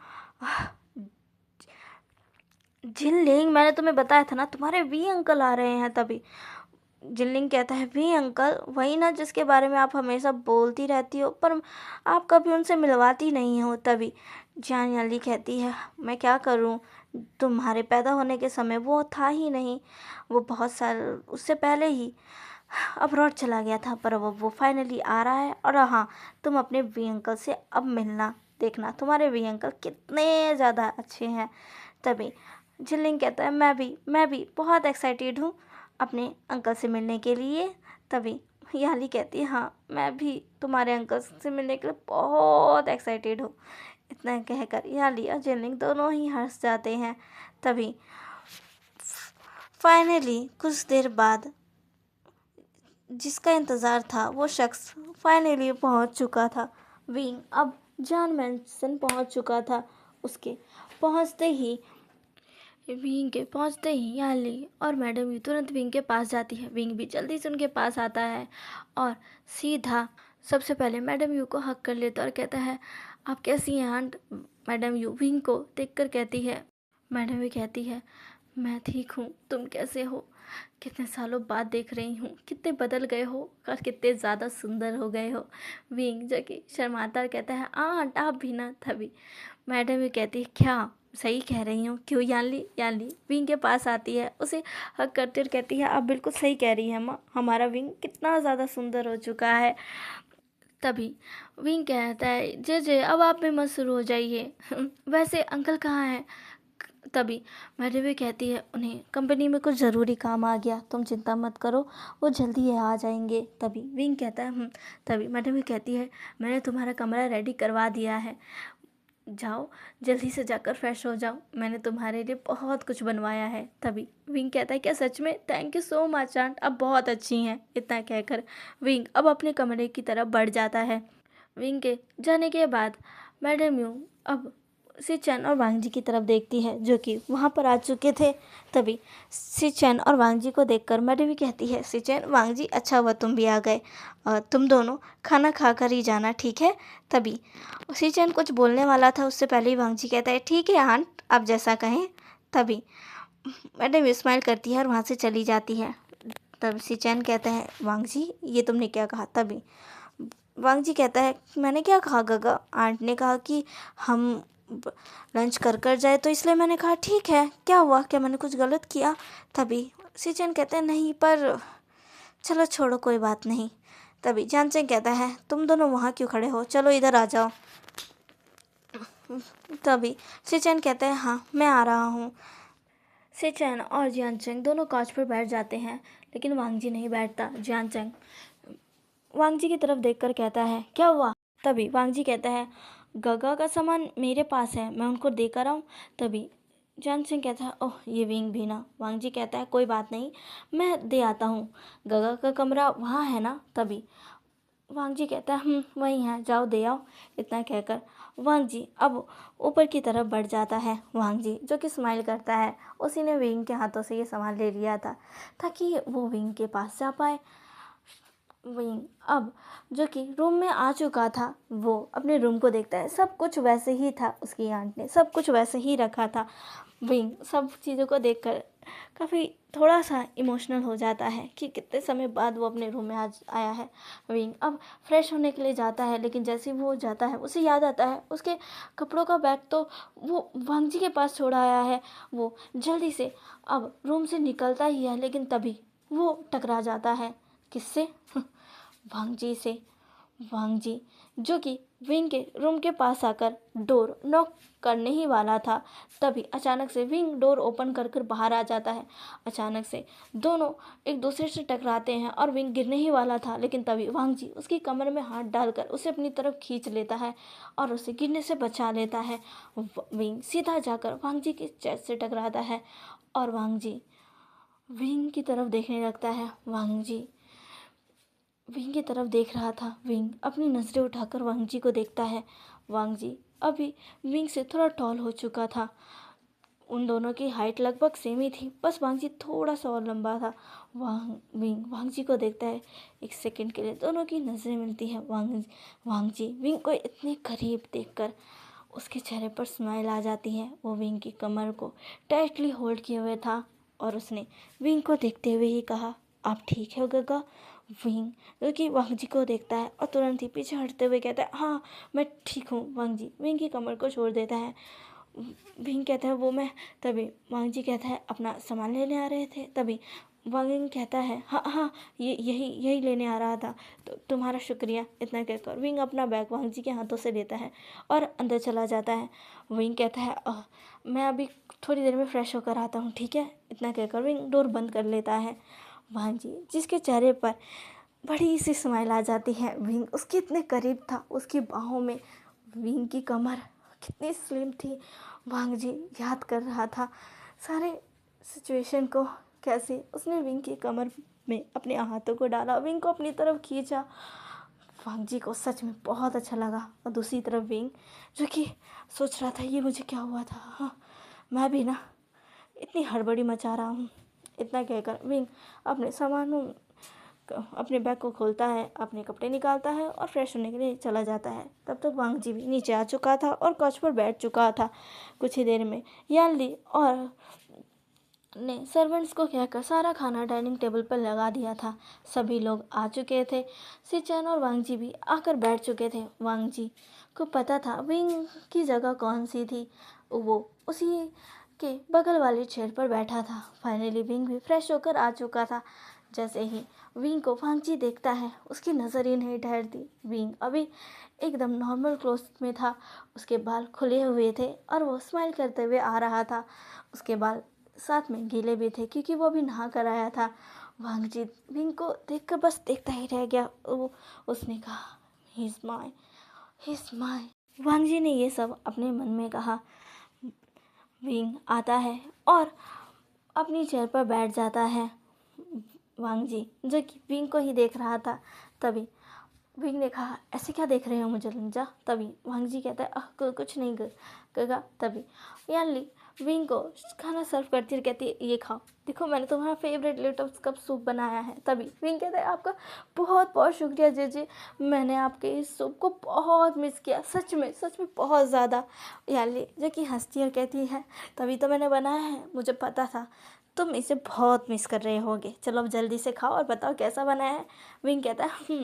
जिनलिंग, मैंने तुम्हें बताया था ना तुम्हारे वी अंकल आ रहे हैं। तभी जिनलिंग कहता है वी अंकल, वही ना जिसके बारे में आप हमेशा बोलती रहती हो पर आप कभी उनसे मिलवाती नहीं हो। तभी जान यानली कहती है मैं क्या करूं, तुम्हारे पैदा होने के समय वो था ही नहीं, वो बहुत साल उससे पहले ही अब्रॉड चला गया था, पर वो फाइनली आ रहा है। और हाँ, तुम अपने वी अंकल से अब मिलना, देखना तुम्हारे वी अंकल कितने ज़्यादा अच्छे हैं। तभी जिनलिंग कहता है मैं भी बहुत एक्साइटेड हूँ अपने अंकल से मिलने के लिए। तभी याली कहती है हाँ मैं भी तुम्हारे अंकल से मिलने के लिए बहुत एक्साइटेड हूँ। इतना कहकर याली और जिनलिंग दोनों ही हंस जाते हैं। तभी फाइनली कुछ देर बाद जिसका इंतज़ार था वो शख्स फाइनली पहुंच चुका था। विंग अब जॉन मैनसन पहुंच चुका था। उसके पहुंचते ही याली और मैडम यू तुरंत विंग के पास जाती है। विंग भी जल्दी से उनके पास आता है और सीधा सबसे पहले मैडम यू को हक कर लेता और कहता है आप कैसी हैं आंट? मैडम यू विंग को देखकर कहती है, मैडम यू कहती है मैं ठीक हूँ, तुम कैसे हो? कितने सालों बाद देख रही हूँ, कितने बदल गए हो और कितने ज़्यादा सुंदर हो गए हो। विंग जो कि शर्माता कहता है आंट आप भी ना। तभी मैडम ये कहती है क्या सही कह रही हूँ? क्यों यानली? यानली विंग के पास आती है, उसे हक करते और कहती है आप बिल्कुल सही कह रही हैं माँ, हमारा विंग कितना ज़्यादा सुंदर हो चुका है। तभी विंग कहता है जे अब आप भी मत शुरू हो जाइए वैसे अंकल कहाँ हैं? तभी मैडम भी कहती है उन्हें कंपनी में कुछ ज़रूरी काम आ गया, तुम चिंता मत करो, वो जल्दी ही आ जाएंगे। तभी विंग कहता है तभी मैडम भी कहती है मैंने तुम्हारा कमरा रेडी करवा दिया है, जाओ जल्दी से जाकर फ्रेश हो जाओ, मैंने तुम्हारे लिए बहुत कुछ बनवाया है। तभी विंग कहता है क्या सच में? Thank you so much aunt, अब बहुत अच्छी हैं। इतना कहकर विंग अब अपने कमरे की तरफ बढ़ जाता है। विंग के जाने के बाद मैडम यू अब सिचन और वांगजी की तरफ देखती है जो कि वहाँ पर आ चुके थे। तभी सिचन और वांगजी को देखकर मैडम भी कहती है सिचन वांगजी अच्छा हुआ तुम भी आ गए, और तुम दोनों खाना खाकर ही जाना ठीक है? तभी सिचन कुछ बोलने वाला था, उससे पहले ही वांगजी कहता है ठीक है आंट आप जैसा कहें। तभी मैडम स्माइल करती है और वहाँ से चली जाती है। तब सिचन कहते हैं वांगजी ये तुमने क्या कहा? तभी वांगजी कहता है मैंने क्या कहा गगा, आंट ने कहा कि हम लंच कर जाए तो इसलिए मैंने कहा ठीक है, क्या हुआ, क्या मैंने कुछ गलत किया? तभी सिचन कहते हैं नहीं पर चलो छोड़ो कोई बात नहीं। तभी जानचेंग कहता है तुम दोनों वहाँ क्यों खड़े हो, चलो इधर आ जाओ। तभी सिचन कहते हैं हाँ मैं आ रहा हूँ। सिचन और जानचेंग दोनों कांच पर बैठ जाते हैं लेकिन वांगजी नहीं बैठता। जानचेंग वांगजी की तरफ देखकर कहता है क्या हुआ? तभी वांगजी कहता है गगा का सामान मेरे पास है, मैं उनको देकर आऊँ? तभी जानसिंह कहता है ओह ये विंग भी ना। वांगजी कहता है कोई बात नहीं मैं दे आता हूँ, गगा का कमरा वहाँ है ना? तभी वांगजी कहता है वहीं है, जाओ दे आओ। इतना कहकर वांगजी अब ऊपर की तरफ बढ़ जाता है। वांगजी जो कि स्माइल करता है, उसी ने विंग के हाथों से ये सामान ले लिया था ताकि वो विंग के पास जा पाए। विंग अब जो कि रूम में आ चुका था, वो अपने रूम को देखता है, सब कुछ वैसे ही था, उसकी आंट ने सब कुछ वैसे ही रखा था। विंग सब चीज़ों को देखकर काफ़ी थोड़ा सा इमोशनल हो जाता है कि कितने समय बाद वो अपने रूम में आज आया है। विंग अब फ्रेश होने के लिए जाता है लेकिन जैसे ही वो जाता है उसे याद आता है उसके कपड़ों का बैग तो वो वांगजी के पास छोड़ आया है। वो जल्दी से अब रूम से निकलता ही है लेकिन तभी वो टकरा जाता है किससे? वांगजी से। वांगजी जो कि विंग के रूम के पास आकर डोर नॉक करने ही वाला था, तभी अचानक से विंग डोर ओपन कर कर बाहर आ जाता है। अचानक से दोनों एक दूसरे से टकराते हैं और विंग गिरने ही वाला था, लेकिन तभी वांग जी उसकी कमर में हाथ डालकर उसे अपनी तरफ खींच लेता है और उसे गिरने से बचा लेता है। विंग सीधा जाकर वांग जी के चेस्ट से टकराता है और वांग जी विंग की तरफ देखने लगता है। वांग जी विंग की तरफ देख रहा था। विंग अपनी नज़रें उठाकर वांग जी को देखता है। वांग जी अभी विंग से थोड़ा टॉल हो चुका था। उन दोनों की हाइट लगभग सेम ही थी, बस वांग जी थोड़ा सा और लंबा था। विंग वांग जी को देखता है। एक सेकंड के लिए दोनों की नज़रें मिलती हैं। वांग जी विंग को इतने करीब देखकर उसके चेहरे पर स्माइल आ जाती है। वो विंग की कमर को टाइटली होल्ड किए हुए था और उसने विंग को देखते हुए ही कहा, आप ठीक हो गगा? विंग जो कि वांग जी को देखता है और तुरंत ही पीछे हटते हुए कहता है, हाँ मैं ठीक हूँ। वांग जी विंग की कमर को छोड़ देता है। विंग कहता है, वो मैं। तभी वांग जी कहता है, अपना सामान लेने आ रहे थे? तभी वांग कहता है, हाँ हाँ ये यही यही लेने आ रहा था, तो तुम्हारा शुक्रिया। इतना कहकर विंग अपना बैग वांग जी के हाथों से लेता है और अंदर चला जाता है। विंग कहता है, मैं अभी थोड़ी देर में फ्रेश होकर आता हूँ, ठीक है? इतना कहकर विंग डोर बंद कर लेता है। वांग जी जिसके चेहरे पर बड़ी सी स्माइल आ जाती है। विंग उसके इतने करीब था, उसकी बाहों में विंग की कमर कितनी स्लिम थी। वांग जी याद कर रहा था सारे सिचुएशन को, कैसे उसने विंग की कमर में अपने हाथों को डाला, विंग को अपनी तरफ खींचा। वांग जी को सच में बहुत अच्छा लगा। और दूसरी तरफ विंग जो कि सोच रहा था, ये मुझे क्या हुआ था, हाँ मैं भी ना इतनी हड़बड़ी मचा रहा हूँ। इतना कहकर विंग अपने सामानों अपने बैग को खोलता है, अपने कपड़े निकालता है और फ्रेश होने के लिए चला जाता है। तब तक वांग जी भी नीचे आ चुका था और कॉच पर बैठ चुका था। कुछ ही देर में यान ली और ने सर्वेंट्स को कहकर सारा खाना डाइनिंग टेबल पर लगा दिया था। सभी लोग आ चुके थे। सिचन और वांग जी भी आकर बैठ चुके थे। वांग जी को पता था विंग की जगह कौन सी थी, वो उसी के बगल वाले चेयर पर बैठा था। फाइनली विंग भी फ्रेश होकर आ चुका था। जैसे ही विंग को वांग जी देखता है, उसकी नज़र ही नहीं ठहरती। विंग अभी एकदम नॉर्मल क्लोथ में था, उसके बाल खुले हुए थे और वो स्माइल करते हुए आ रहा था। उसके बाल साथ में गीले भी थे क्योंकि वो भी नहा कर आया था। वांग जी विंग को देखकर बस देखता ही रह गया। उसने कहा, ही इज़ माय। वांग जी ने ये सब अपने मन में कहा। विंग आता है और अपनी चेयर पर बैठ जाता है। वांग जी जो कि विंग को ही देख रहा था। तभी विंग ने कहा, ऐसे क्या देख रहे हो मुझे लंजा? तभी वांग जी कहता है, कुछ नहीं गगा। तभी यान ली विंग को खाना सर्व करती है, कहती है, ये खाओ, देखो मैंने तुम्हारा फेवरेट लोटस कप सूप बनाया है। तभी विंग कहता है, आपका बहुत बहुत शुक्रिया जीजी, मैंने आपके इस सूप को बहुत मिस किया, सच में बहुत ज़्यादा। यान ली जो कि हंसती और कहती है, तभी तो मैंने बनाया है, मुझे पता था तुम इसे बहुत मिस कर रहे होगे, चलो अब जल्दी से खाओ और बताओ कैसा बना है। विंग कहता है,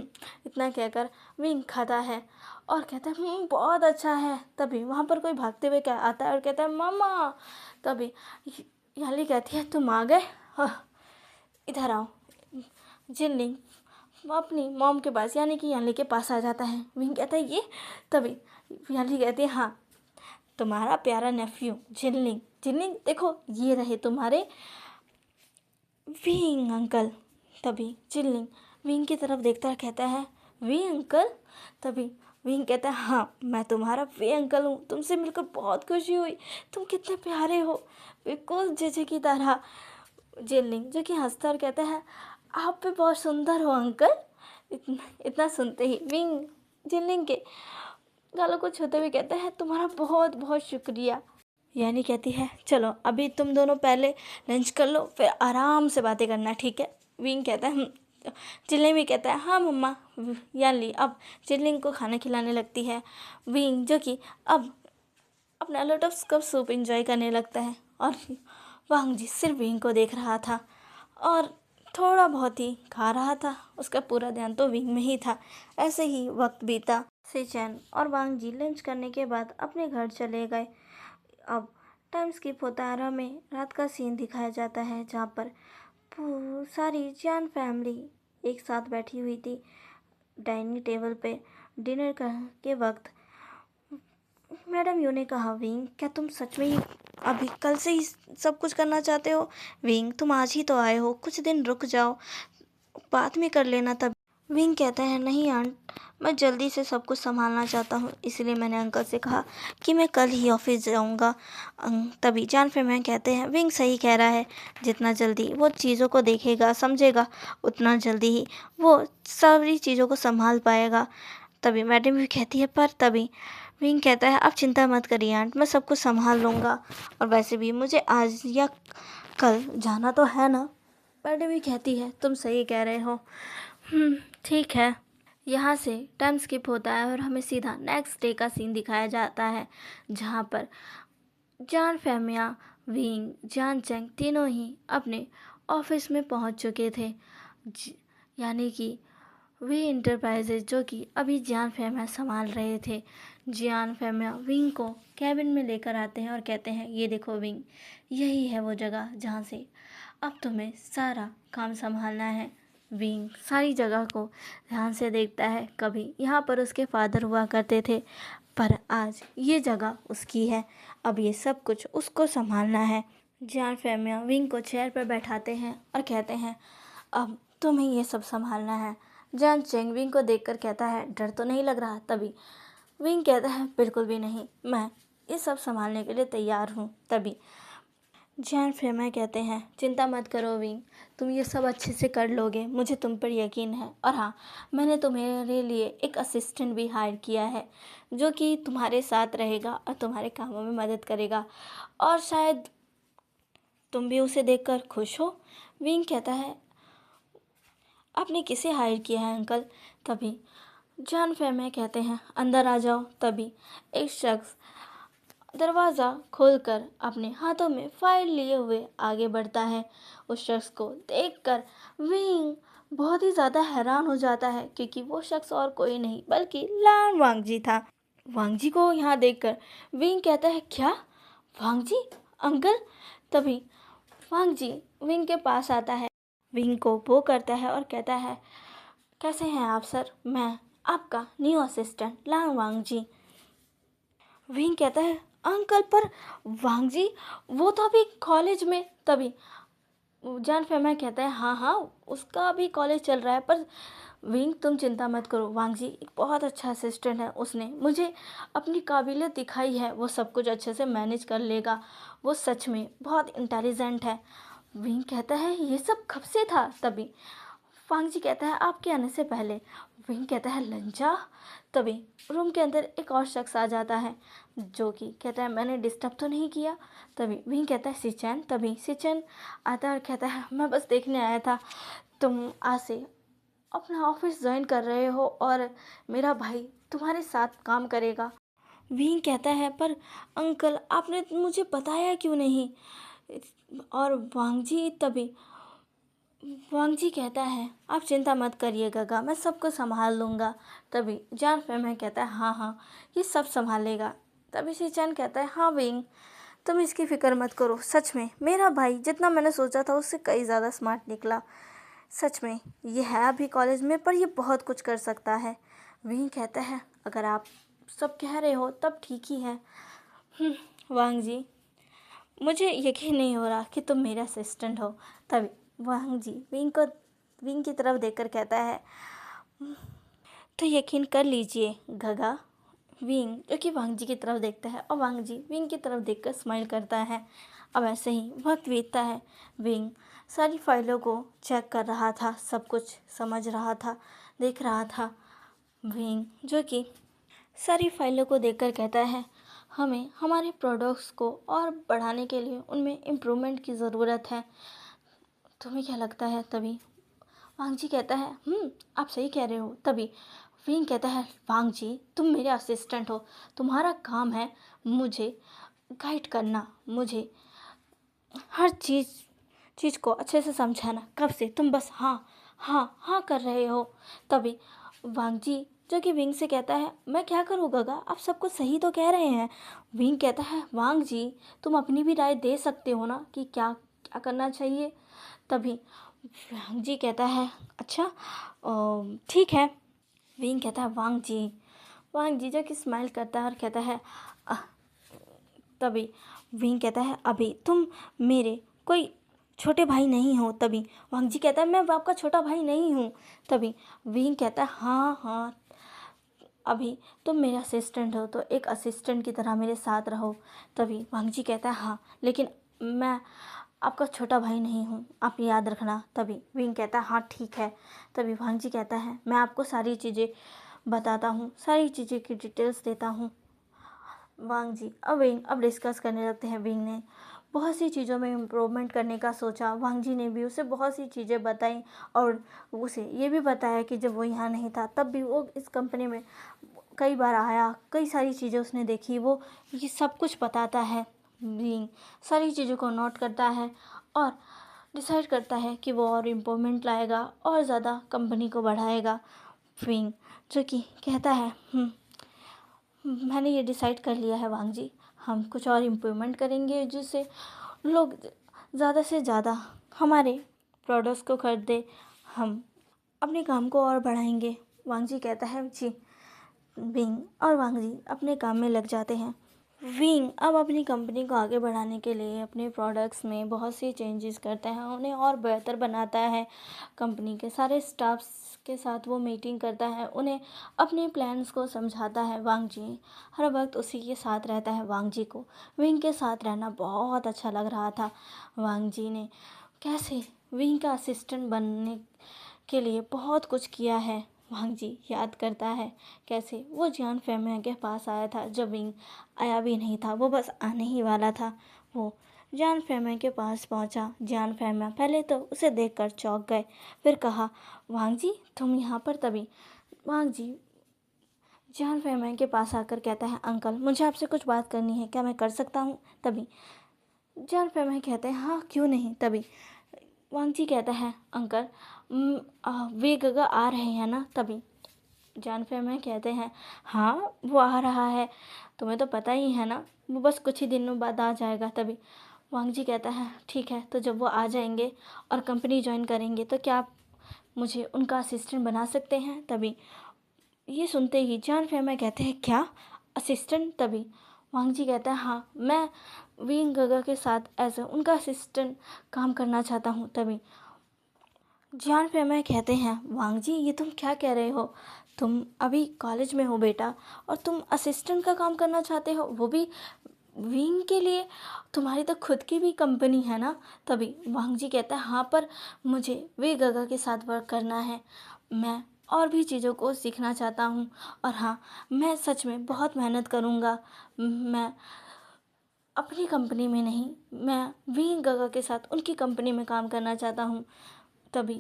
इतना कहकर विंग खाता है और कहता है, बहुत अच्छा है। तभी वहाँ पर कोई भागते हुए क्या आता है और कहता है, मामा। तभी याली कहती है, तुम आ गए, हाँ इधर आओ। जिनलिंग अपनी मॉम के पास यानी कि याली के पास आ जाता है। विंग कहता है, ये? तभी याली कहती है, हाँ तुम्हारा प्यारा नेफ्यू जिनलिंग। जिनलिंग देखो, ये रहे तुम्हारे विंग अंकल। तभी जिनलिंग विंग की तरफ देखता है, कहता है, वी अंकल? तभी विंग कहता है, हाँ मैं तुम्हारा वे अंकल हूँ, तुमसे मिलकर बहुत खुशी हुई, तुम कितने प्यारे हो, बिल्कुल जेजे की तरह। जिनलिंग जो कि हंसता और कहता है, आप भी बहुत सुंदर हो अंकल। इतना सुनते ही विंग जिनलिंग के गालों को छूते हुए कहता है, तुम्हारा बहुत बहुत शुक्रिया। यानी कहती है, चलो अभी तुम दोनों पहले लंच कर लो, फिर आराम से बातें करना, ठीक है? विंग कहता है, चिल्लिंग भी कहता है, हाँ मम्मा। यानी अब चिल्लिंग को खाना खिलाने लगती है। विंग जो कि अब अपना लोटस कप सूप इंजॉय करने लगता है और वांग जी सिर्फ विंग को देख रहा था और थोड़ा बहुत ही खा रहा था। उसका पूरा ध्यान तो विंग में ही था। ऐसे ही वक्त बीता। सेचैन और वांग जी लंच करने के बाद अपने घर चले गए। अब टाइम स्किप होता है, में रात का सीन दिखाया जाता है जहाँ पर सारी जियान फैमिली एक साथ बैठी हुई थी डाइनिंग टेबल पे। डिनर के वक्त मैडम यू ने कहा, विंग क्या तुम सच में ही अभी कल से ही सब कुछ करना चाहते हो? विंग तुम आज ही तो आए हो, कुछ दिन रुक जाओ, बाद में कर लेना। तब विंग कहता है, नहीं आंट, मैं जल्दी से सब कुछ संभालना चाहता हूँ, इसलिए मैंने अंकल से कहा कि मैं कल ही ऑफिस जाऊँगा। तभी जान फहमिया कहते हैं, विंग सही कह रहा है, जितना जल्दी वो चीज़ों को देखेगा समझेगा उतना जल्दी ही वो सारी चीज़ों को संभाल पाएगा। तभी मैडम भी कहती है, पर तभी विंग कहता है, आप चिंता मत करिए आंट, मैं सब कुछ संभाल लूँगा, और वैसे भी मुझे आज या कल जाना तो है ना। मैडम भी कहती है, तुम सही कह रहे हो। ठीक है। यहाँ से टाइम स्किप होता है और हमें सीधा नेक्स्ट डे का सीन दिखाया जाता है, जहाँ पर जान फहमिया, विंग, जान चेंग तीनों ही अपने ऑफिस में पहुँच चुके थे। यानी कि वे इंटरप्राइजेज जो कि अभी जान फहमिया संभाल रहे थे। जान फहमिया विंग को कैबिन में लेकर आते हैं और कहते हैं, ये देखो विंग, यही है वो जगह जहाँ से अब तुम्हें सारा काम संभालना है। विंग सारी जगह को ध्यान से देखता है। कभी यहाँ पर उसके फादर हुआ करते थे, पर आज ये जगह उसकी है, अब ये सब कुछ उसको संभालना है। जान फहमिया विंग को चेयर पर बैठाते हैं और कहते हैं, अब तुम्हें ये सब संभालना है। जान चेंग विंग को देखकर कहता है, डर तो नहीं लग रहा? तभी विंग कहता है, बिल्कुल भी नहीं, मैं ये सब संभालने के लिए तैयार हूँ। तभी जान फहमिया कहते हैं, चिंता मत करो विंग, तुम ये सब अच्छे से कर लोगे, मुझे तुम पर यकीन है। और हाँ, मैंने तुम्हारे लिए एक असिस्टेंट भी हायर किया है, जो कि तुम्हारे साथ रहेगा और तुम्हारे कामों में मदद करेगा, और शायद तुम भी उसे देखकर खुश हो। विंग कहता है, आपने किसे हायर किया है अंकल? तभी जान फहमिया कहते हैं, अंदर आ जाओ। तभी एक शख्स दरवाज़ा खोलकर अपने हाथों में फाइल लिए हुए आगे बढ़ता है। उस शख्स को देखकर विंग बहुत ही ज़्यादा हैरान हो जाता है, क्योंकि वो शख्स और कोई नहीं बल्कि लान वांगजी था। वांगजी को यहाँ देखकर विंग कहता है, क्या वांगजी अंकल? तभी वांगजी विंग के पास आता है, विंग को वो करता है और कहता है, कैसे हैं आप सर? मैं आपका न्यू असिस्टेंट लान वांगजी। विंग कहता है, अंकल पर वांगजी वो तो अभी कॉलेज में। तभी जान फहमिया कहता है, हाँ हाँ, उसका अभी कॉलेज चल रहा है, पर विंग तुम चिंता मत करो, वांगजी एक बहुत अच्छा असिस्टेंट है, उसने मुझे अपनी काबिलियत दिखाई है, वो सब कुछ अच्छे से मैनेज कर लेगा, वो सच में बहुत इंटेलिजेंट है। विंग कहता है, ये सब कब से था? तभी वांगजी कहता है, आपके आने से पहले। विंग कहता है, लंजा? तभी रूम के अंदर एक और शख्स आ जाता है, जो कि कहता है, मैंने डिस्टर्ब तो नहीं किया? तभी विंग कहता है, सिचन। तभी सिचन आता है और कहता है, मैं बस देखने आया था, तुम आज से अपना ऑफिस ज्वाइन कर रहे हो और मेरा भाई तुम्हारे साथ काम करेगा। विंग कहता है, पर अंकल आपने मुझे बताया क्यों नहीं? और वांगजी तभी वांगजी कहता है, आप चिंता मत करिए गगा, मैं सबको संभाल लूँगा। तभी जान फहमिया कहता है, हाँ हाँ, ये सब संभालेगा। तभी शिचन कहता है, हाँ विंग, तुम इसकी फ़िक्र मत करो, सच में मेरा भाई जितना मैंने सोचा था उससे कई ज़्यादा स्मार्ट निकला। सच में ये है अभी कॉलेज में, पर ये बहुत कुछ कर सकता है। विंग कहता है, अगर आप सब कह रहे हो तब ठीक ही है। वांगजी, मुझे यकीन नहीं हो रहा कि तुम मेरा असिस्टेंट हो। तभी वांगजी विंग की तरफ देखकर कहता है, तो यकीन कर लीजिए गगा। विंग जो कि वांगजी की तरफ देखता है और वांगजी विंग की तरफ देखकर स्माइल करता है। अब ऐसे ही वक्त बीतता है। विंग सारी फाइलों को चेक कर रहा था, सब कुछ समझ रहा था, देख रहा था। विंग जो कि सारी फाइलों को देखकर कहता है, हमें हमारे प्रोडक्ट्स को और बढ़ाने के लिए उनमें इम्प्रूवमेंट की ज़रूरत है, तुम्हें क्या लगता है? तभी वांगजी कहता है, आप सही कह रहे हो। तभी विंग कहता है, वांगजी तुम मेरे असिस्टेंट हो, तुम्हारा काम है मुझे गाइड करना, मुझे हर चीज़ को अच्छे से समझाना। कब से तुम बस हाँ हाँ हाँ कर रहे हो? तभी वांगजी जो कि विंग से कहता है, मैं क्या करूँ गगा, आप सब कुछ सही तो कह रहे हैं। विंग कहता है, वांगजी तुम अपनी भी राय दे सकते हो ना कि क्या क्या करना चाहिए। तभी वांगजी कहता है, अच्छा ठीक है। विंग कहता है, वांगजी वांग जी जो कि स्माइल करता है और कहता है तभी विंग कहता है अभी तुम मेरे कोई छोटे भाई नहीं हो। तभी वांग जी कहता है मैं आपका छोटा भाई नहीं हूँ। तभी विंग कहता है हाँ हाँ अभी तुम मेरे असिस्टेंट हो तो एक असिस्टेंट की तरह मेरे साथ रहो। तभी वांग जी कहता है हाँ लेकिन मैं आपका छोटा भाई नहीं हूँ, आप याद रखना। तभी विंग कहता है हाँ ठीक है। तभी वांग जी कहता है मैं आपको सारी चीज़ें बताता हूँ, सारी चीज़ें की डिटेल्स देता हूँ। वांग जी अब डिस्कस करने लगते हैं। विंग ने बहुत सी चीज़ों में इम्प्रूवमेंट करने का सोचा। वांग जी ने भी उसे बहुत सी चीज़ें बताई और उसे ये भी बताया कि जब वो यहाँ नहीं था तब भी वो इस कंपनी में कई बार आया, कई सारी चीज़ें उसने देखी। वो ये सब कुछ बताता है। विंग सारी चीज़ों को नोट करता है और डिसाइड करता है कि वो और इम्प्रूवमेंट लाएगा और ज़्यादा कंपनी को बढ़ाएगा। विंग जो कि कहता है मैंने ये डिसाइड कर लिया है वांग जी, हम कुछ और इम्प्रूवमेंट करेंगे जिससे लोग ज़्यादा से ज़्यादा हमारे प्रोडक्ट्स को खरीदे, हम अपने काम को और बढ़ाएंगे। वांग जी कहता है जी। विंग और वांग जी अपने काम में लग जाते हैं। विंग अब अपनी कंपनी को आगे बढ़ाने के लिए अपने प्रोडक्ट्स में बहुत सी चेंजेस करता है, उन्हें और बेहतर बनाता है। कंपनी के सारे स्टाफ्स के साथ वो मीटिंग करता है, उन्हें अपने प्लान्स को समझाता है। वांग जी हर वक्त उसी के साथ रहता है। वांग जी को विंग के साथ रहना बहुत अच्छा लग रहा था। वांग जी ने कैसे विंग का असिस्टेंट बनने के लिए बहुत कुछ किया है। वांग जी याद करता है कैसे वो जियान फेमिया के पास आया था जब विंग आया भी नहीं था, वो बस आने ही वाला था। वो जियान फेमिया के पास पहुंचा। जियान फेमिया पहले तो उसे देखकर चौंक गए, फिर कहा वांग जी तुम यहाँ पर। तभी वांग जी जियान फेमिया के पास आकर कहता है अंकल मुझे आपसे कुछ बात करनी है, क्या मैं कर सकता हूँ। तभी जियान फेमिया कहते हैं हाँ क्यों नहीं। तभी वांग जी कहता है अंकल वे गगा आ रहे हैं ना। तभी जान फेमिया कहते हैं हाँ वो आ रहा है, तुम्हें तो पता ही है ना, वो बस कुछ ही दिनों बाद आ जाएगा। तभी वांग जी कहता है ठीक है, तो जब वो आ जाएंगे और कंपनी ज्वाइन करेंगे तो क्या आप मुझे उनका असिस्टेंट बना सकते हैं। तभी ये सुनते ही जान फेमिया कहते हैं क्या असिस्टेंट। तभी वांग जी कहता है हाँ मैं विंग गगा के साथ एज उनका असिस्टेंट काम करना चाहता हूँ। तभी जियान फेमिया कहते हैं वांग जी ये तुम क्या कह रहे हो, तुम अभी कॉलेज में हो बेटा और तुम असिस्टेंट का काम करना चाहते हो, वो भी विंग के लिए, तुम्हारी तो खुद की भी कंपनी है ना। तभी वांग जी कहता है हाँ पर मुझे वे गगा के साथ वर्क करना है, मैं और भी चीज़ों को सीखना चाहता हूँ और हाँ मैं सच में बहुत मेहनत करूँगा, मैं अपनी कंपनी में नहीं, मैं विंग गगा के साथ उनकी कंपनी में काम करना चाहता हूँ। तभी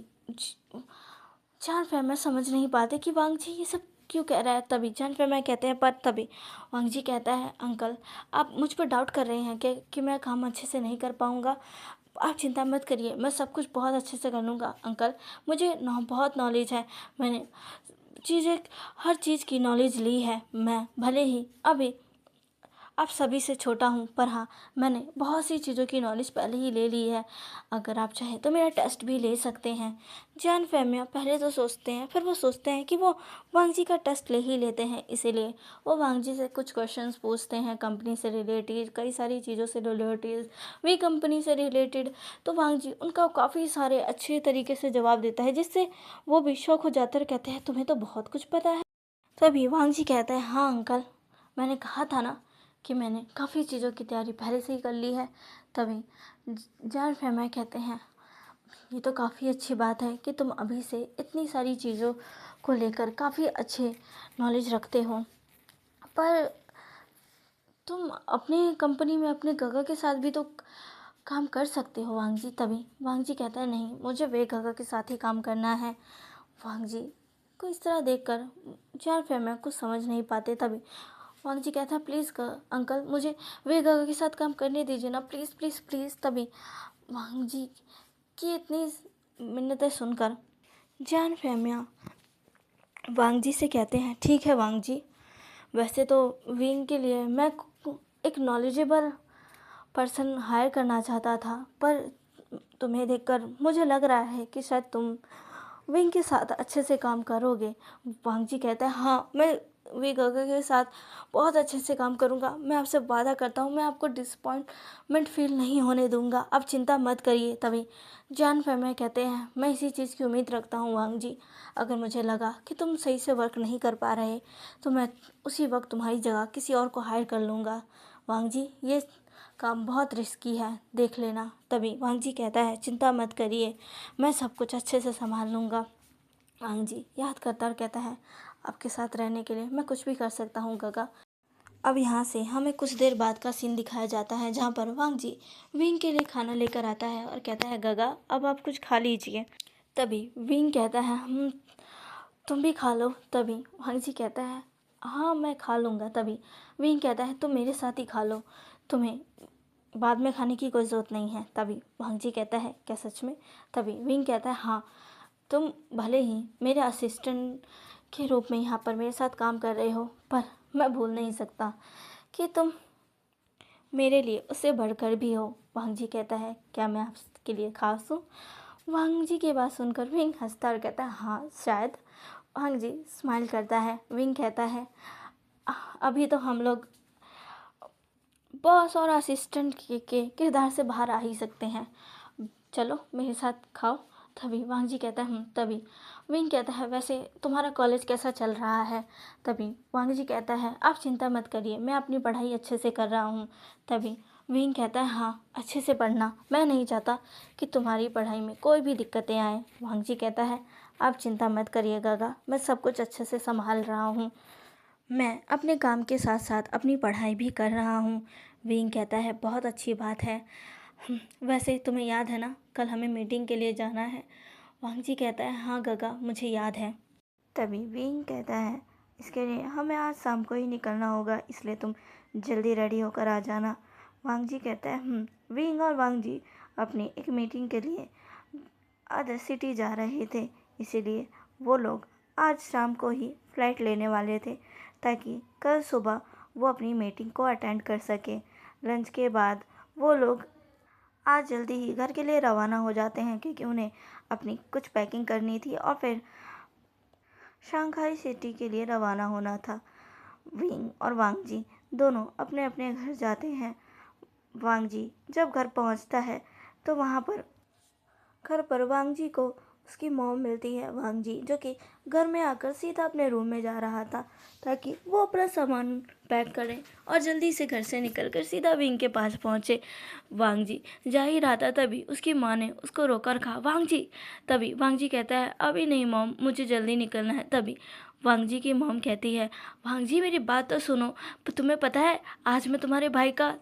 जान फेमिया समझ नहीं पाते कि वांग जी ये सब क्यों कह रहा है। तभी जान फेमिया कहते हैं पर तभी वांग जी कहता है अंकल आप मुझ पर डाउट कर रहे हैं कि मैं काम अच्छे से नहीं कर पाऊँगा, आप चिंता मत करिए, मैं सब कुछ बहुत अच्छे से कर लूँगा अंकल, मुझे बहुत नॉलेज है, मैंने चीज़ें हर चीज़ की नॉलेज ली है, मैं भले ही अभी आप सभी से छोटा हूँ पर हाँ मैंने बहुत सी चीज़ों की नॉलेज पहले ही ले ली है, अगर आप चाहें तो मेरा टेस्ट भी ले सकते हैं। जान फेमिया पहले तो सोचते हैं, फिर वो सोचते हैं कि वो वांग जी का टेस्ट ले ही लेते हैं, इसीलिए वो वांग जी से कुछ क्वेश्चंस पूछते हैं कंपनी से रिलेटेड, कई सारी चीज़ों से रिलेटेड, वे कंपनी से रिलेटेड। तो वांग जी उनका काफ़ी सारे अच्छे तरीके से जवाब देता है जिससे वो भी शौक हो जाते हैं, कहते हैं तुम्हें तो बहुत कुछ पता है। तभी वांग जी कहता है हाँ अंकल मैंने कहा था ना कि मैंने काफ़ी चीज़ों की तैयारी पहले से ही कर ली है। तभी जान फेमिया कहते हैं ये तो काफ़ी अच्छी बात है कि तुम अभी से इतनी सारी चीज़ों को लेकर काफ़ी अच्छे नॉलेज रखते हो, पर तुम अपनी कंपनी में अपने गगा के साथ भी तो काम कर सकते हो वांग जी। तभी वांग जी कहता है नहीं मुझे वे गगा के साथ ही काम करना है। वांग जी को इस तरह देखकर जान फेमिया कुछ समझ नहीं पाते। तभी वांग जी कहता है प्लीज़ अंकल मुझे वे गगा के साथ काम करने दीजिए ना, प्लीज़ प्लीज़ प्लीज़। तभी वांग जी की इतनी मिन्नतें सुनकर जान फेमिया वांग जी से कहते हैं ठीक है वांग जी, वैसे तो विंग के लिए मैं एक नॉलेजेबल पर्सन हायर करना चाहता था, पर तुम्हें देखकर मुझे लग रहा है कि शायद तुम विंग के साथ अच्छे से काम करोगे। वांग जी कहता है हाँ मैं वे गगा के साथ बहुत अच्छे से काम करूँगा। मैं आपसे वादा करता हूँ, मैं आपको डिसअपॉइंटमेंट फील नहीं होने दूँगा। आप चिंता मत करिए। तभी जान फरमाए कहते हैं, मैं इसी चीज़ की उम्मीद रखता हूँ वांग जी। अगर मुझे लगा कि तुम सही से वर्क नहीं कर पा रहे तो मैं उसी वक्त तुम्हारी जगह किसी और को हायर कर लूँगा। वांग जी, ये काम बहुत रिस्की है, देख लेना। तभी वांग जी कहता है, चिंता मत करिए, मैं सब कुछ अच्छे से संभाल लूँगा। वांग जी याद करता और कहता है, आपके साथ रहने के लिए मैं कुछ भी कर सकता हूँ गगा। अब यहाँ से हमें कुछ देर बाद का सीन दिखाया जाता है, जहाँ पर वांग जी विंग के लिए खाना लेकर आता है और कहता है, गगा अब आप कुछ खा लीजिए। तभी विंग कहता है, तुम भी खा लो। तभी वांग जी कहता है, हाँ मैं खा लूँगा। तभी विंग कहता है, तुम मेरे साथ ही खा लो, तुम्हें बाद में खाने की कोई ज़रूरत नहीं है। तभी वांग जी कहता है, क्या सच में? तभी विंग कहता है, हाँ, तुम भले ही मेरे असिस्टेंट के रूप में यहाँ पर मेरे साथ काम कर रहे हो, पर मैं भूल नहीं सकता कि तुम मेरे लिए उससे बढ़कर भी हो। वांग जी कहता है, क्या मैं आपके लिए खास हूँ? वांग जी की बात सुनकर विंग हंसता और कहता है, हाँ शायद। वांग जी स्माइल करता है। विंग कहता है, अभी तो हम लोग बॉस और असिस्टेंट के किरदार से बाहर आ ही सकते हैं, चलो मेरे साथ खाओ। तभी वांग जी कहता है, तभी विंग कहता है, वैसे तुम्हारा कॉलेज कैसा चल रहा है? तभी वांग जी कहता है, आप चिंता मत करिए, मैं अपनी पढ़ाई अच्छे से कर रहा हूँ। तभी विंग कहता है, हाँ अच्छे से पढ़ना, मैं नहीं चाहता कि तुम्हारी पढ़ाई में कोई भी दिक्कतें आए। वांग जी कहता है, आप चिंता मत करिए गगा, मैं सब कुछ अच्छे से संभाल रहा हूँ, मैं अपने काम के साथ साथ अपनी पढ़ाई भी कर रहा हूँ। विंग कहता है, बहुत अच्छी बात है। वैसे तुम्हें याद है ना, कल हमें मीटिंग के लिए जाना है? वांग जी कहता है, हाँ गगा मुझे याद है। तभी विंग कहता है, इसके लिए हमें आज शाम को ही निकलना होगा, इसलिए तुम जल्दी रेडी होकर आ जाना। वांग जी कहता है, विंग और वांग जी अपनी एक मीटिंग के लिए अदर सिटी जा रहे थे, इसीलिए वो लोग आज शाम को ही फ़्लाइट लेने वाले थे, ताकि कल सुबह वो अपनी मीटिंग को अटेंड कर सके। लंच के बाद वो लोग आज जल्दी ही घर के लिए रवाना हो जाते हैं, क्योंकि उन्हें अपनी कुछ पैकिंग करनी थी और फिर शंघाई सिटी के लिए रवाना होना था। विंग और वांग जी दोनों अपने अपने घर जाते हैं। वांग जी जब घर पहुंचता है तो वहाँ पर घर पर वांग जी को उसकी मॉम मिलती है। वांग जी जो कि घर में आकर सीधा अपने रूम में जा रहा था, ताकि वो अपना सामान पैक करे और जल्दी से घर से निकलकर सीधा विंग के पास पहुंचे। वांग जी जा ही रहा था, तभी उसकी माँ ने उसको रोकर कहा, वांग जी। तभी वांग जी कहता है, अभी नहीं मॉम, मुझे जल्दी निकलना है। तभी वांग जी की मॉम कहती है, वांग जी मेरी बात तो सुनो, तुम्हें पता है आज मैं तुम्हारे भाई का।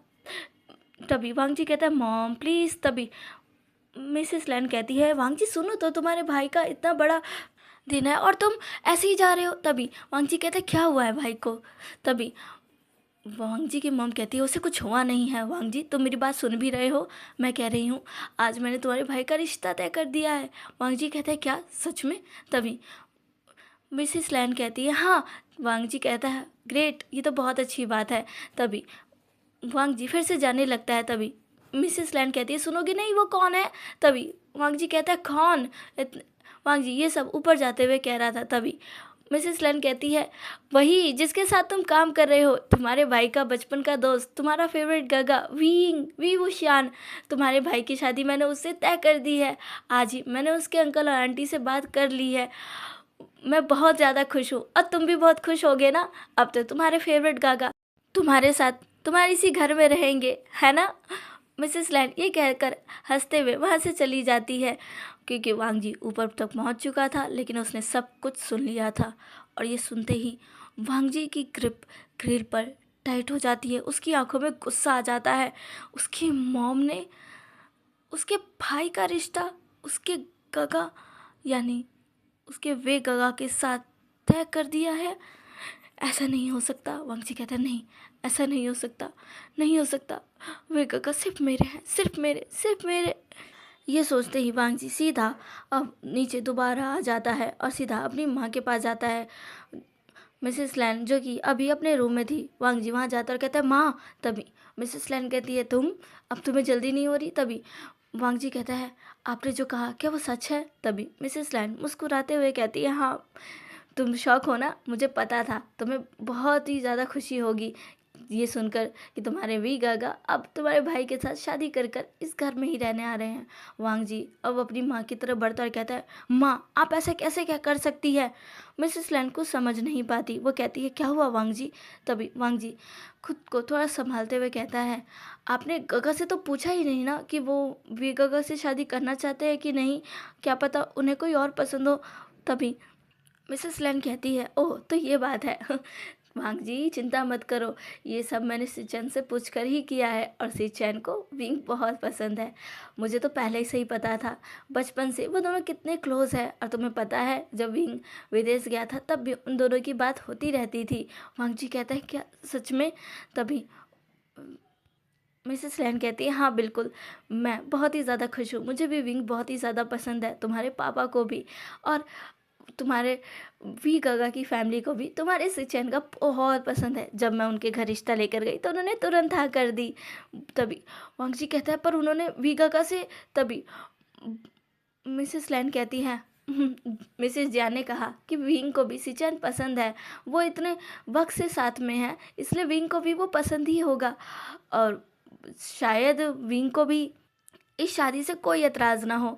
तभी वांग जी कहता है, मॉम प्लीज़। तभी मिसेस लैन कहती है, वांग जी सुनो तो, तुम्हारे भाई का इतना बड़ा दिन है और तुम ऐसे ही जा रहे हो। तभी वांग जी कहते हैं, क्या हुआ है भाई को? तभी वांग जी की मॉम कहती है, उसे कुछ हुआ नहीं है। वांग जी तुम मेरी बात सुन भी रहे हो? मैं कह रही हूँ आज मैंने तुम्हारे भाई का रिश्ता तय कर दिया है। वांग जी कहते हैं, क्या सच में? तभी मिसेस लैन कहती है, हाँ। वांग जी कहता है, ग्रेट, ये तो बहुत अच्छी बात है। तभी वांग जी फिर से जाने लगता है। तभी मिसेस लैन कहती है, सुनोगे नहीं, वो कौन है? तभी वांग जी कहता है, कौन? वांग जी ये सब ऊपर जाते हुए कह रहा था। तभी मिसेस लैन कहती है, वही जिसके साथ तुम काम कर रहे हो, तुम्हारे भाई का बचपन का दोस्त, तुम्हारा फेवरेट गगा विंग वी वुशियान। तुम्हारे भाई की शादी मैंने उससे तय कर दी है, आज ही मैंने उसके अंकल और आंटी से बात कर ली है। मैं बहुत ज़्यादा खुश हूँ और तुम भी बहुत खुश होगे ना? अब तो तुम्हारे फेवरेट गागा तुम्हारे साथ तुम्हारे इसी घर में रहेंगे, है ना? मिसेस लैन ये कहकर हंसते हुए वहाँ से चली जाती है, क्योंकि वांग जी ऊपर तक पहुँच चुका था, लेकिन उसने सब कुछ सुन लिया था। और ये सुनते ही वांग जी की ग्रिप ग्रिल पर टाइट हो जाती है, उसकी आंखों में गुस्सा आ जाता है। उसकी मॉम ने उसके भाई का रिश्ता उसके गगा यानी उसके वे गगा के साथ तय कर दिया है। ऐसा नहीं हो सकता। वांग जी कहता है, नहीं ऐसा नहीं हो सकता, नहीं हो सकता, वे गगा सिर्फ मेरे हैं, सिर्फ मेरे, सिर्फ मेरे। ये सोचते ही वांग जी सीधा अब नीचे दोबारा आ जाता है और सीधा अपनी माँ के पास जाता है। मिसेस लैन जो कि अभी अपने रूम में थी, वांग जी वहाँ जाता और कहता है, माँ। तभी मिसेस लैन कहती है, तुम, अब तुम्हें जल्दी नहीं हो रही? तभी वांग जी कहता है, आपने जो कहा क्या वो सच है? तभी मिसेस लैन मुस्कुराते हुए कहती है, हाँ तुम शौक हो ना, मुझे पता था तुम्हें बहुत ही ज़्यादा खुशी होगी ये सुनकर कि तुम्हारे वी गागा अब तुम्हारे भाई के साथ शादी कर कर इस घर में ही रहने आ रहे हैं। वांग जी अब अपनी माँ की तरफ बढ़ता और कहता है, माँ आप ऐसे कैसे क्या कर सकती है। मिसेस लैंड को समझ नहीं पाती, वो कहती है क्या हुआ वांग जी। तभी वांग जी खुद को थोड़ा संभालते हुए कहता है, आपने गगा से तो पूछा ही नहीं ना कि वो वी गागा से शादी करना चाहते हैं कि नहीं, क्या पता उन्हें कोई और पसंद हो। तभी मिसेस लैंग कहती है, ओह तो ये बात है। वांग जी चिंता मत करो, ये सब मैंने सिचैन से पूछ कर ही किया है और सिचैन को विंग बहुत पसंद है। मुझे तो पहले से ही पता था, बचपन से वो दोनों कितने क्लोज है। और तुम्हें पता है जब विंग विदेश गया था तब भी उन दोनों की बात होती रहती थी। वांग जी कहता है क्या सच में। तभी मिसेस लैन कहती है, हाँ बिल्कुल, मैं बहुत ही ज़्यादा खुश हूँ, मुझे भी विंग बहुत ही ज़्यादा पसंद है, तुम्हारे पापा को भी और तुम्हारे वी गगा की फैमिली को भी तुम्हारे सिचैन का बहुत पसंद है। जब मैं उनके घर रिश्ता लेकर गई तो उन्होंने तुरंत हाँ कर दी। तभी वांग जी कहता है पर उन्होंने वी गगा से। तभी मिसेस लैन कहती है, मिसेस जियान ने कहा कि विंग को भी सिचैन पसंद है, वो इतने वक्त से साथ में है इसलिए विंग को भी वो पसंद ही होगा और शायद विंग को भी इस शादी से कोई एतराज़ ना हो।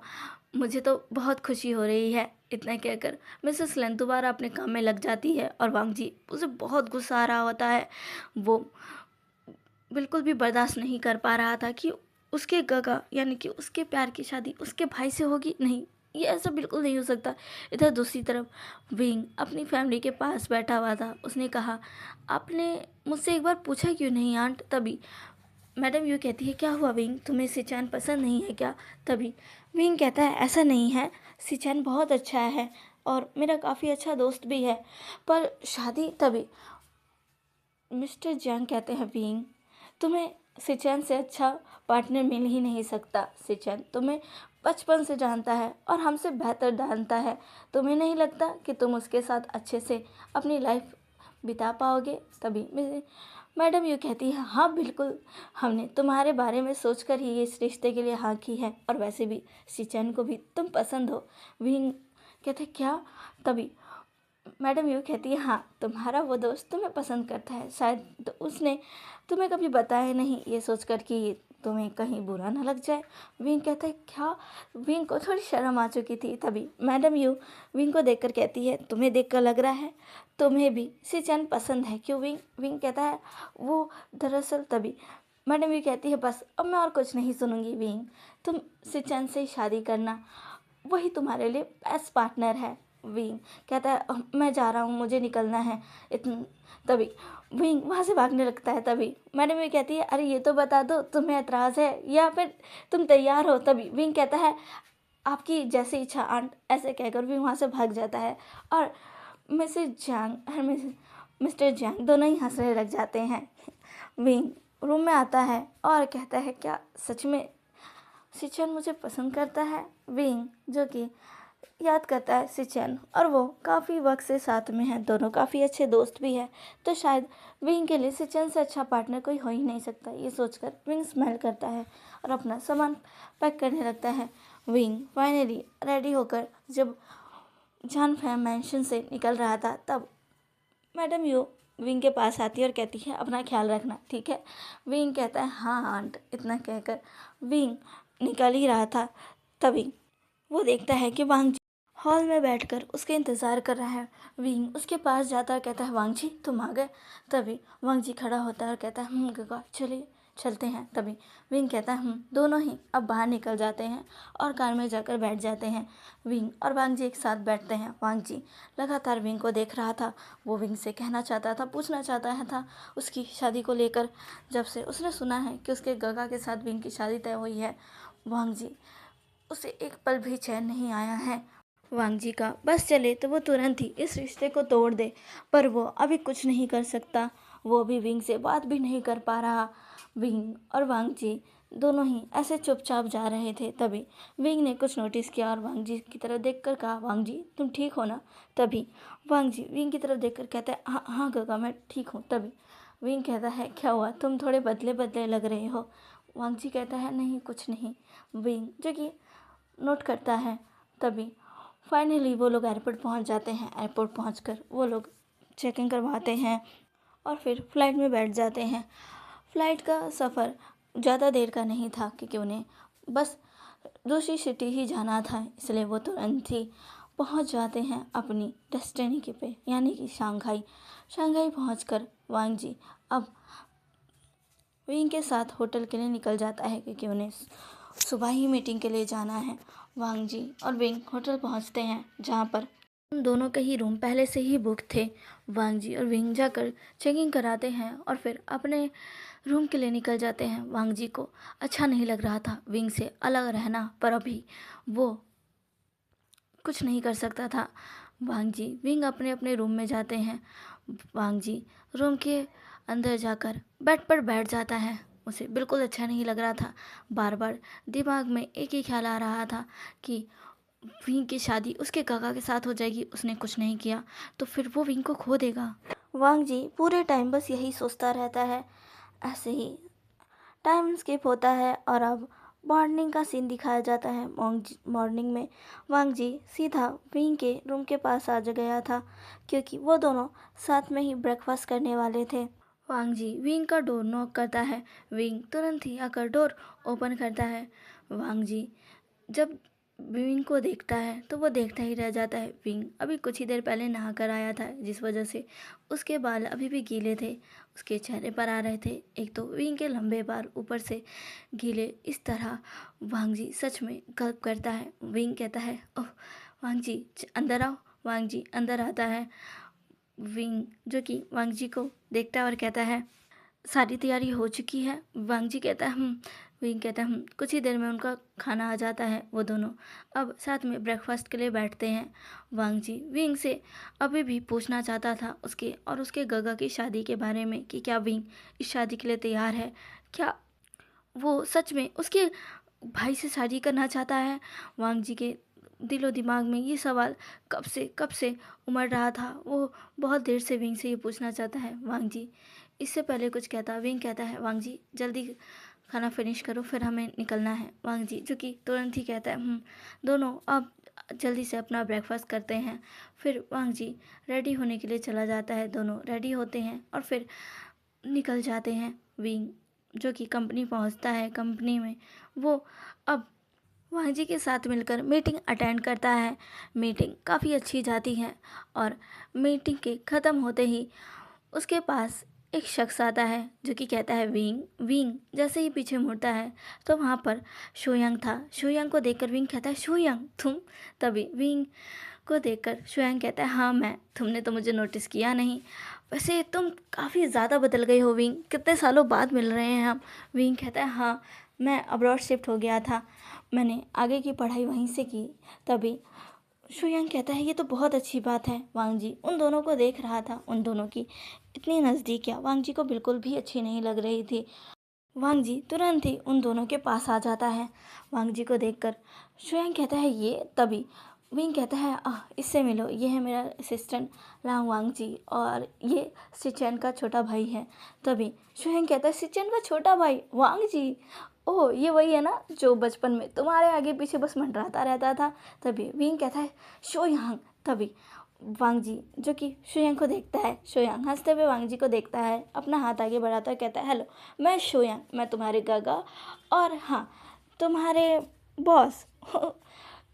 मुझे तो बहुत खुशी हो रही है। इतना कहकर मिसेस लेन दोबारा अपने काम में लग जाती है और वांग जी उसे बहुत गुस्सा आ रहा होता है। वो बिल्कुल भी बर्दाश्त नहीं कर पा रहा था कि उसके गगा यानी कि उसके प्यार की शादी उसके भाई से होगी। नहीं, ये ऐसा बिल्कुल नहीं हो सकता। इधर दूसरी तरफ विंग अपनी फैमिली के पास बैठा हुआ था। उसने कहा, आपने मुझसे एक बार पूछा क्यों नहीं आंट। तभी मैडम यू कहती है, क्या हुआ विंग, तुम्हें सिचैन पसंद नहीं है क्या। तभी विंग कहता है, ऐसा नहीं है, सिचैन बहुत अच्छा है और मेरा काफ़ी अच्छा दोस्त भी है, पर शादी। तभी मिस्टर जियांग कहते हैं, विंग तुम्हें सिचैन से अच्छा पार्टनर मिल ही नहीं सकता। सिचैन तुम्हें बचपन से जानता है और हमसे बेहतर जानता है। तुम्हें नहीं लगता कि तुम उसके साथ अच्छे से अपनी लाइफ बिता पाओगे। तभी मैडम ये कहती है, हाँ बिल्कुल, हमने तुम्हारे बारे में सोचकर ही इस रिश्ते के लिए हाँ की है और वैसे भी सिचैन को भी तुम पसंद हो। विंग कहते क्या। तभी मैडम यू कहती है, हाँ तुम्हारा वो दोस्त तुम्हें पसंद करता है, शायद तो उसने तुम्हें कभी बताया नहीं ये सोचकर कि तुम्हें कहीं बुरा ना लग जाए। विंग कहता है क्या। विंग को थोड़ी शर्म आ चुकी थी। तभी मैडम यू विंग को देखकर कहती है, तुम्हें देखकर लग रहा है तुम्हें भी सिचैन पसंद है क्यों विंग। विंग कहता है वो दरअसल। तभी मैडम यू कहती है, बस अब मैं और कुछ नहीं सुनूंगी विंग, तुम सिचैन से ही शादी करना, वही तुम्हारे लिए बेस्ट पार्टनर है। विंग कहता है, मैं जा रहा हूँ, मुझे निकलना है तभी विंग वहाँ से भागने लगता है। तभी मैडम ये कहती है, अरे ये तो बता दो तुम्हें एतराज़ है या फिर तुम तैयार हो। तभी विंग कहता है, आपकी जैसी इच्छा आंट। ऐसे कहकर विंग वहाँ से भाग जाता है और मिसेज जैंग और मिस्टर जैंग दोनों ही हंसने लग जाते हैं। विंग रूम में आता है और कहता है, क्या सच में सिचैन मुझे पसंद करता है। विंग जो कि याद करता है सिचैन और वो काफ़ी वक्त से साथ में हैं, दोनों काफ़ी अच्छे दोस्त भी हैं, तो शायद विंग के लिए सिचैन से अच्छा पार्टनर कोई हो ही नहीं सकता। ये सोचकर विंग स्माइल करता है और अपना सामान पैक करने लगता है। विंग फाइनली रेडी होकर जब जान फैम मैंशन से निकल रहा था तब मैडम यू विंग के पास आती है और कहती है, अपना ख्याल रखना, ठीक है। विंग कहता है, हाँ आंट। इतना कहकर विंग निकल ही रहा था तभी वो देखता है कि वांग जी हॉल में बैठकर उसके इंतज़ार कर रहा है। विंग उसके पास जाता है, कहता है, वांग जी तुम आ गए। तभी वांग जी खड़ा होता है और कहता है, गगा चलिए चलते हैं। तभी विंग कहता है, दोनों ही अब बाहर निकल जाते हैं और कार में जाकर बैठ जाते हैं। विंग और वांग जी एक साथ बैठते हैं। वांग जी लगातार विंग को देख रहा था। वो विंग से कहना चाहता था, पूछना चाहता था उसकी शादी को लेकर। जब से उसने सुना है कि उसके गगा के साथ विंग की शादी तय हुई है, वांग जी उसे एक पल भी चैन नहीं आया है। वांग जी का बस चले तो वो तुरंत ही इस रिश्ते को तोड़ दे, पर वो अभी कुछ नहीं कर सकता। वो अभी विंग से बात भी नहीं कर पा रहा। विंग और वांग जी दोनों ही ऐसे चुपचाप जा रहे थे। तभी विंग ने कुछ नोटिस किया और वांग जी की तरफ देखकर कहा, वांग जी तुम ठीक हो ना। तभी वांग जी विंग की तरफ देखकर कहता है, हाँ हाँ गगा मैं ठीक हूँ। तभी विंग कहता है, क्या हुआ, तुम थोड़े बदले बदले लग रहे हो। वांग जी कहता है, नहीं कुछ नहीं। विंग जो कि नोट करता है। तभी फाइनली वो लोग एयरपोर्ट पहुंच जाते हैं। एयरपोर्ट पहुंचकर वो लोग चेकिंग करवाते हैं और फिर फ़्लाइट में बैठ जाते हैं। फ़्लाइट का सफ़र ज़्यादा देर का नहीं था क्योंकि उन्हें बस दूसरी सिटी ही जाना था, इसलिए वो तुरंत ही पहुंच जाते हैं अपनी डेस्टिनी पे, यानी कि शंघाई। शंघाई पहुंचकर वांग जी अब विंग के साथ होटल के लिए निकल जाता है क्योंकि उन्हें सुबह ही मीटिंग के लिए जाना है। वांग जी और विंग होटल पहुंचते हैं जहां पर उन दोनों के ही रूम पहले से ही बुक थे। वांग जी और विंग जाकर चेकिंग कराते हैं और फिर अपने रूम के लिए निकल जाते हैं। वांग जी को अच्छा नहीं लग रहा था विंग से अलग रहना, पर अभी वो कुछ नहीं कर सकता था। वांग जी विंग अपने अपने रूम में जाते हैं। वांग जी रूम के अंदर जाकर बेड पर बैठ जाता है। उसे बिल्कुल अच्छा नहीं लग रहा था। बार बार दिमाग में एक ही ख्याल आ रहा था कि विंग की शादी उसके काका के साथ हो जाएगी। उसने कुछ नहीं किया तो फिर वो विंग को खो देगा। वांग जी पूरे टाइम बस यही सोचता रहता है। ऐसे ही टाइम स्किप होता है और अब मॉर्निंग का सीन दिखाया जाता है। मॉर्निंग में वांग जी सीधा विंग के रूम के पास आ गया था क्योंकि वो दोनों साथ में ही ब्रेकफास्ट करने वाले थे। वांग जी विंग का डोर नॉक करता है। विंग तुरंत ही आकर डोर ओपन करता है। वांग जी जब विंग को देखता है तो वो देखता ही रह जाता है। विंग अभी कुछ ही देर पहले नहा कर आया था, जिस वजह से उसके बाल अभी भी गीले थे, उसके चेहरे पर आ रहे थे। एक तो विंग के लंबे बाल ऊपर से गीले, इस तरह वांग जी सच में गल्प करता है। विंग कहता है, ओह वांग जी अंदर आओ। वांग जी अंदर आता है। विंग जो कि वांग जी को देखता है और कहता है, सारी तैयारी हो चुकी है। वांग जी कहता है विंग कहता है कुछ ही देर में उनका खाना आ जाता है। वो दोनों अब साथ में ब्रेकफास्ट के लिए बैठते हैं। वांग जी विंग से अभी भी पूछना चाहता था उसके और उसके गगा की शादी के बारे में कि क्या विंग इस शादी के लिए तैयार है, क्या वो सच में उसके भाई से शादी करना चाहता है। वांग जी के दिलो दिमाग में ये सवाल कब से उमड़ रहा था। वो बहुत देर से विंग से ये पूछना चाहता है। वांग जी इससे पहले कुछ कहता, विंग कहता है, वांग जी जल्दी खाना फिनिश करो फिर हमें निकलना है। वांग जी जो कि तुरंत ही कहता है दोनों अब जल्दी से अपना ब्रेकफास्ट करते हैं। फिर वांग जी रेडी होने के लिए चला जाता है। दोनों रेडी होते हैं और फिर निकल जाते हैं। विंग जो कि कंपनी पहुंचता है। कंपनी में वो अब वांग जी के साथ मिलकर मीटिंग अटेंड करता है। मीटिंग काफ़ी अच्छी जाती है और मीटिंग के ख़त्म होते ही उसके पास एक शख्स आता है जो कि कहता है विंग। विंग जैसे ही पीछे मुड़ता है तो वहाँ पर शोयंग था। शोयंग को देखकर विंग कहता है, शोयंग तुम? तभी विंग को देखकर शोयंग कहता है, हाँ मैं, तुमने तो मुझे नोटिस किया नहीं। वैसे तुम काफ़ी ज़्यादा बदल गई हो विंग, कितने सालों बाद मिल रहे हैं हम। विंग कहता है, हाँ मैं अब्रॉड शिफ्ट हो गया था, मैंने आगे की पढ़ाई वहीं से की। तभी शुयांग कहता है, ये तो बहुत अच्छी बात है। वांग जी उन दोनों को देख रहा था। उन दोनों की इतनी नज़दीकियाँ वांग जी को बिल्कुल भी अच्छी नहीं लग रही थी। वांग जी तुरंत ही उन दोनों के पास आ जाता है। वांग जी को देखकर शुयांग कहता है, ये? तभी विंग कहता है, इससे मिलो, ये है मेरा असिस्टेंट लांग वांग जी और ये सिचेन का छोटा भाई है। तभी शुयांग कहता है, सिचेन का छोटा भाई? वांग जी, ओह ये वही है ना जो बचपन में तुम्हारे आगे पीछे बस मंडराता रहता था। तभी विंग कहता है, शोयांग। तभी वांग जी जो कि शोयांग को देखता है, शोयांग हंसते हुए वांग जी को देखता है, अपना हाथ आगे बढ़ाता है, कहता है, हेलो मैं शोयांग, मैं तुम्हारे गागा और हाँ तुम्हारे बॉस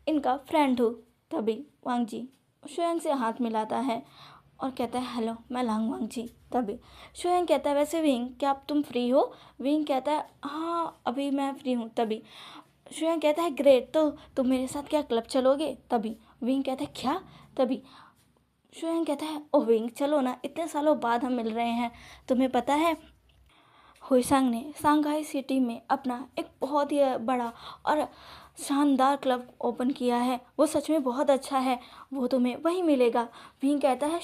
इनका फ्रेंड हूँ। तभी वांग जी शोयांग से हाथ मिलाता है और कहता है, हेलो मैं लांग वांग जी। तभी शोयांग कहता है, वैसे विंग क्या अब तुम फ्री हो? विंग कहता है, हाँ अभी मैं फ्री हूँ। तभी शोयांग कहता है, ग्रेट, तो तुम मेरे साथ क्या क्लब चलोगे? तभी विंग कहता है, क्या? तभी शोयांग कहता है, ओ विंग चलो ना, इतने सालों बाद हम मिल रहे हैं। तुम्हें पता है हुईसांग ने शंघाई सिटी में अपना एक बहुत ही बड़ा और शानदार क्लब ओपन किया है, वो सच में बहुत अच्छा है, वो तुम्हें वहीं मिलेगा। विंग कहता है,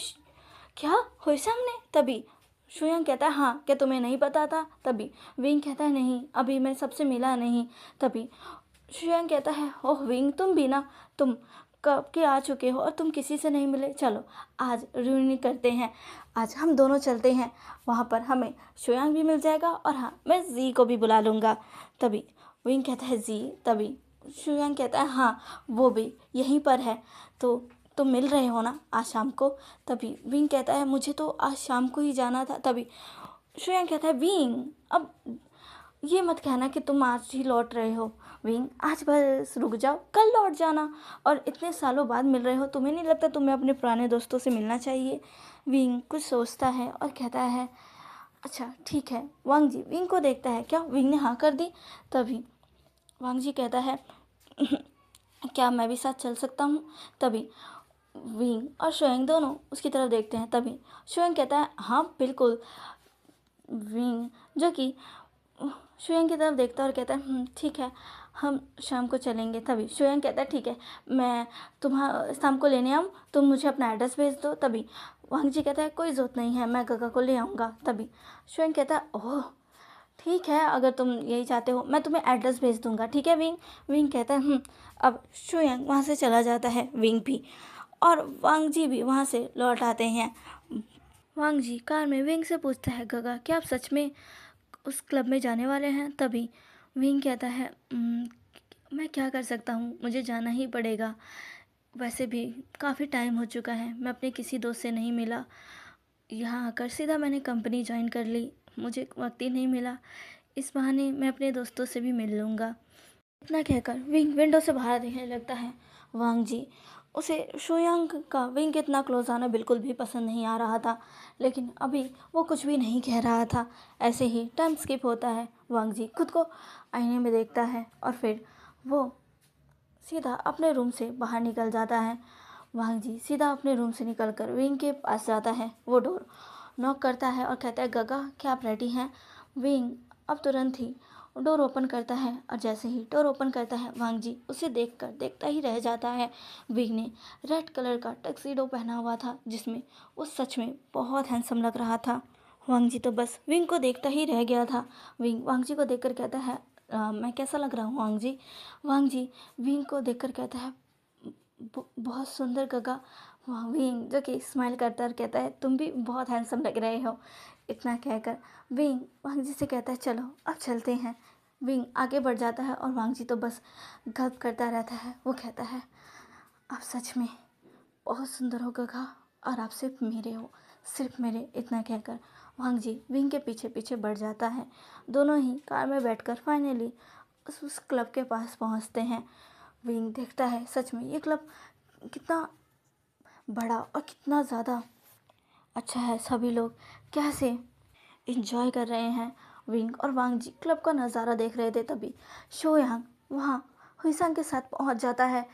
क्या हुईसांग ने? तभी शुयांग कहता है, हाँ क्या तुम्हें नहीं पता था? तभी विंग कहता है, नहीं अभी मैं सबसे मिला नहीं। तभी शुयांग कहता है, ओह विंग तुम भी ना, तुम कब के आ चुके हो और तुम किसी से नहीं मिले। चलो आज रियूनियन करते हैं, आज हम दोनों चलते हैं, वहाँ पर हमें शुयांग भी मिल जाएगा और हाँ मैं जी को भी बुला लूँगा। तभी विंग कहता है, जी? तभी शुयांग कहता है हाँ वो भी यहीं पर है, तो तुम मिल रहे हो ना आज शाम को। तभी विंग कहता है मुझे तो आज शाम को ही जाना था। तभी शुयांग कहता है विंग अब ये मत कहना कि तुम आज ही लौट रहे हो। विंग आज बस रुक जाओ, कल लौट जाना। और इतने सालों बाद मिल रहे हो, तुम्हें नहीं लगता तुम्हें अपने पुराने दोस्तों से मिलना चाहिए। विंग कुछ सोचता है और कहता है अच्छा ठीक है। वांग जी विंग को देखता है, क्या विंग ने हाँ कर दी। तभी वांग जी कहता है क्या मैं भी साथ चल सकता हूँ। तभी विंग और शुयांग दोनों उसकी तरफ देखते हैं। तभी शुयांग कहता है हाँ बिल्कुल। विंग जो कि शुयांग की तरफ देखता है और कहता है ठीक है हम शाम को चलेंगे। तभी शुयांग कहता है ठीक है मैं तुम्हारा शाम को लेने आऊँ, तुम मुझे अपना एड्रेस भेज दो। तभी वांग जी कहता है कोई ज़रूरत नहीं है, मैं गगा को ले आऊँगा। तभी शुयांग कहता है ओह ठीक है अगर तुम यही चाहते हो मैं तुम्हें एड्रेस भेज दूँगा, ठीक है विंग। विंग कहता है अब शुयांग वहाँ से चला जाता है, विंग भी और वांग जी भी वहाँ से लौट आते हैं। वांग जी कार में विंग से पूछता है गगा क्या आप सच में उस क्लब में जाने वाले हैं। तभी विंग कहता है मैं क्या कर सकता हूँ, मुझे जाना ही पड़ेगा। वैसे भी काफ़ी टाइम हो चुका है, मैं अपने किसी दोस्त से नहीं मिला। यहाँ आकर सीधा मैंने कंपनी ज्वाइन कर ली, मुझे वक्त ही नहीं मिला। इस बहाने मैं अपने दोस्तों से भी मिल लूँगा। इतना कहकर विंग विंडो से बाहर देखने लगता है। वांग जी उसे शुयांग का विंग के इतना क्लोज आना बिल्कुल भी पसंद नहीं आ रहा था, लेकिन अभी वो कुछ भी नहीं कह रहा था। ऐसे ही टाइम स्किप होता है। वांग जी खुद को आईने में देखता है और फिर वो सीधा अपने रूम से बाहर निकल जाता है। वांग जी सीधा अपने रूम से निकलकर विंग के पास जाता है। वो डोर नॉक करता है और कहता है गगा क्या आप रेडी हैं। विंग अब तुरंत ही डोर ओपन करता है और जैसे ही डोर ओपन करता है वांग जी उसे देखकर देखता ही रह जाता है। विंग ने रेड कलर का टक्सीडो पहना हुआ था जिसमें वो सच में बहुत हैंडसम लग रहा था। वांग जी तो बस विंग को देखता ही रह गया था। विंग वांग जी को देखकर कहता है मैं कैसा लग रहा हूँ वांग जी। वांग जी विंग को देखकर कहता है बहुत सुंदर गगा। वहाँ विंग जो कि स्माइल करता है और कहता है तुम भी बहुत हैंडसम लग रहे हो। इतना कहकर विंग वांग जी से कहता है चलो अब चलते हैं। विंग आगे बढ़ जाता है और वांग जी तो बस गल्प करता रहता है। वो कहता है आप सच में बहुत सुंदर हो गगा और आप सिर्फ मेरे हो, सिर्फ मेरे। इतना कहकर वांग जी विंग के पीछे पीछे बढ़ जाता है। दोनों ही कार में बैठकर फाइनली उस क्लब के पास पहुंचते हैं। विंग देखता है सच में ये क्लब कितना बड़ा और कितना ज़्यादा अच्छा है, सभी लोग कैसे इंजॉय कर रहे हैं। विंग और वांग जी क्लब का नज़ारा देख रहे थे। तभी शोयांग वहाँ हुईसांग के साथ पहुँच जाता है।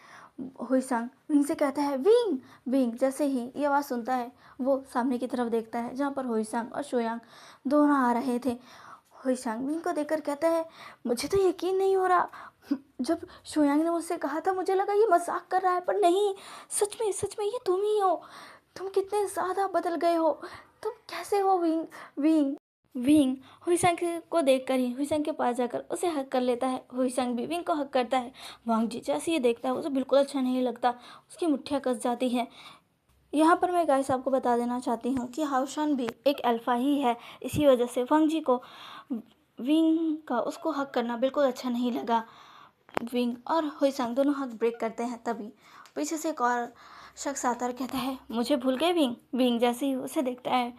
हुईसांग विंग से कहता है विंग। विंग जैसे ही ये आवाज़ सुनता है वो सामने की तरफ देखता है जहाँ पर हुईसांग और शोयांग दोनों आ रहे थे। हुईसांग विंग को देखकर कहता है मुझे तो यकीन नहीं हो रहा। जब शोयांग ने मुझसे कहा था मुझे लगा ये मजाक कर रहा है, पर नहीं, सच में ये तुम ही हो। तुम कितने ज़्यादा बदल गए हो, तुम कैसे हो विंग। विंग विंग हुईसांग को देखकर ही हुईसांग के पास जाकर उसे हक कर लेता है। हुईसांग भी विंग को हक करता है। वांग जी जैसे ये देखता है उसे बिल्कुल अच्छा नहीं लगता, उसकी मुट्ठियाँ कस जाती हैं। यहाँ पर मैं गाइस आपको बता देना चाहती हूँ कि हाउशान भी एक अल्फा ही है। इसी वजह से वांग जी को विंग का उसको हक करना बिल्कुल अच्छा नहीं लगा। विंग और हुईसांग दोनों हक ब्रेक करते हैं। तभी पीछे से एक और शख्स आता है और कहता है मुझे भूल गए विंग। विंग जैसे ही उसे देखता है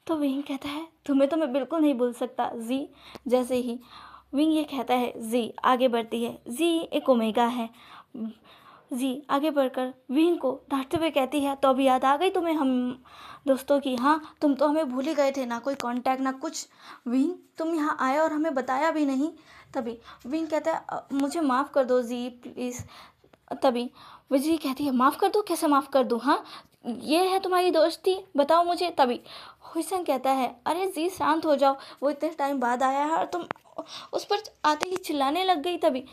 तो विंग कहता है तुम्हें तो मैं बिल्कुल नहीं भूल सकता जी। जैसे ही विंग ये कहता है जी आगे बढ़ती है। जी एक ओमेगा है। जी आगे बढ़कर विंग को डांटते हुए कहती है तो अभी याद आ गई तुम्हें हम दोस्तों की। हाँ तुम तो हमें भूल ही गए थे, ना कोई कांटेक्ट ना कुछ। विंग तुम यहाँ आए और हमें बताया भी नहीं। तभी विंग कहता है मुझे माफ़ कर दो जी प्लीज़। तभी विजय कहती है माफ़ कर दो, कैसे माफ़ कर दूँ, हाँ ये है तुम्हारी दोस्ती, बताओ मुझे। तभी हुसैन कहता है अरे जी शांत हो जाओ, वो इतने टाइम बाद आया है और तुम उस पर आते ही चिल्लाने लग गई। तभी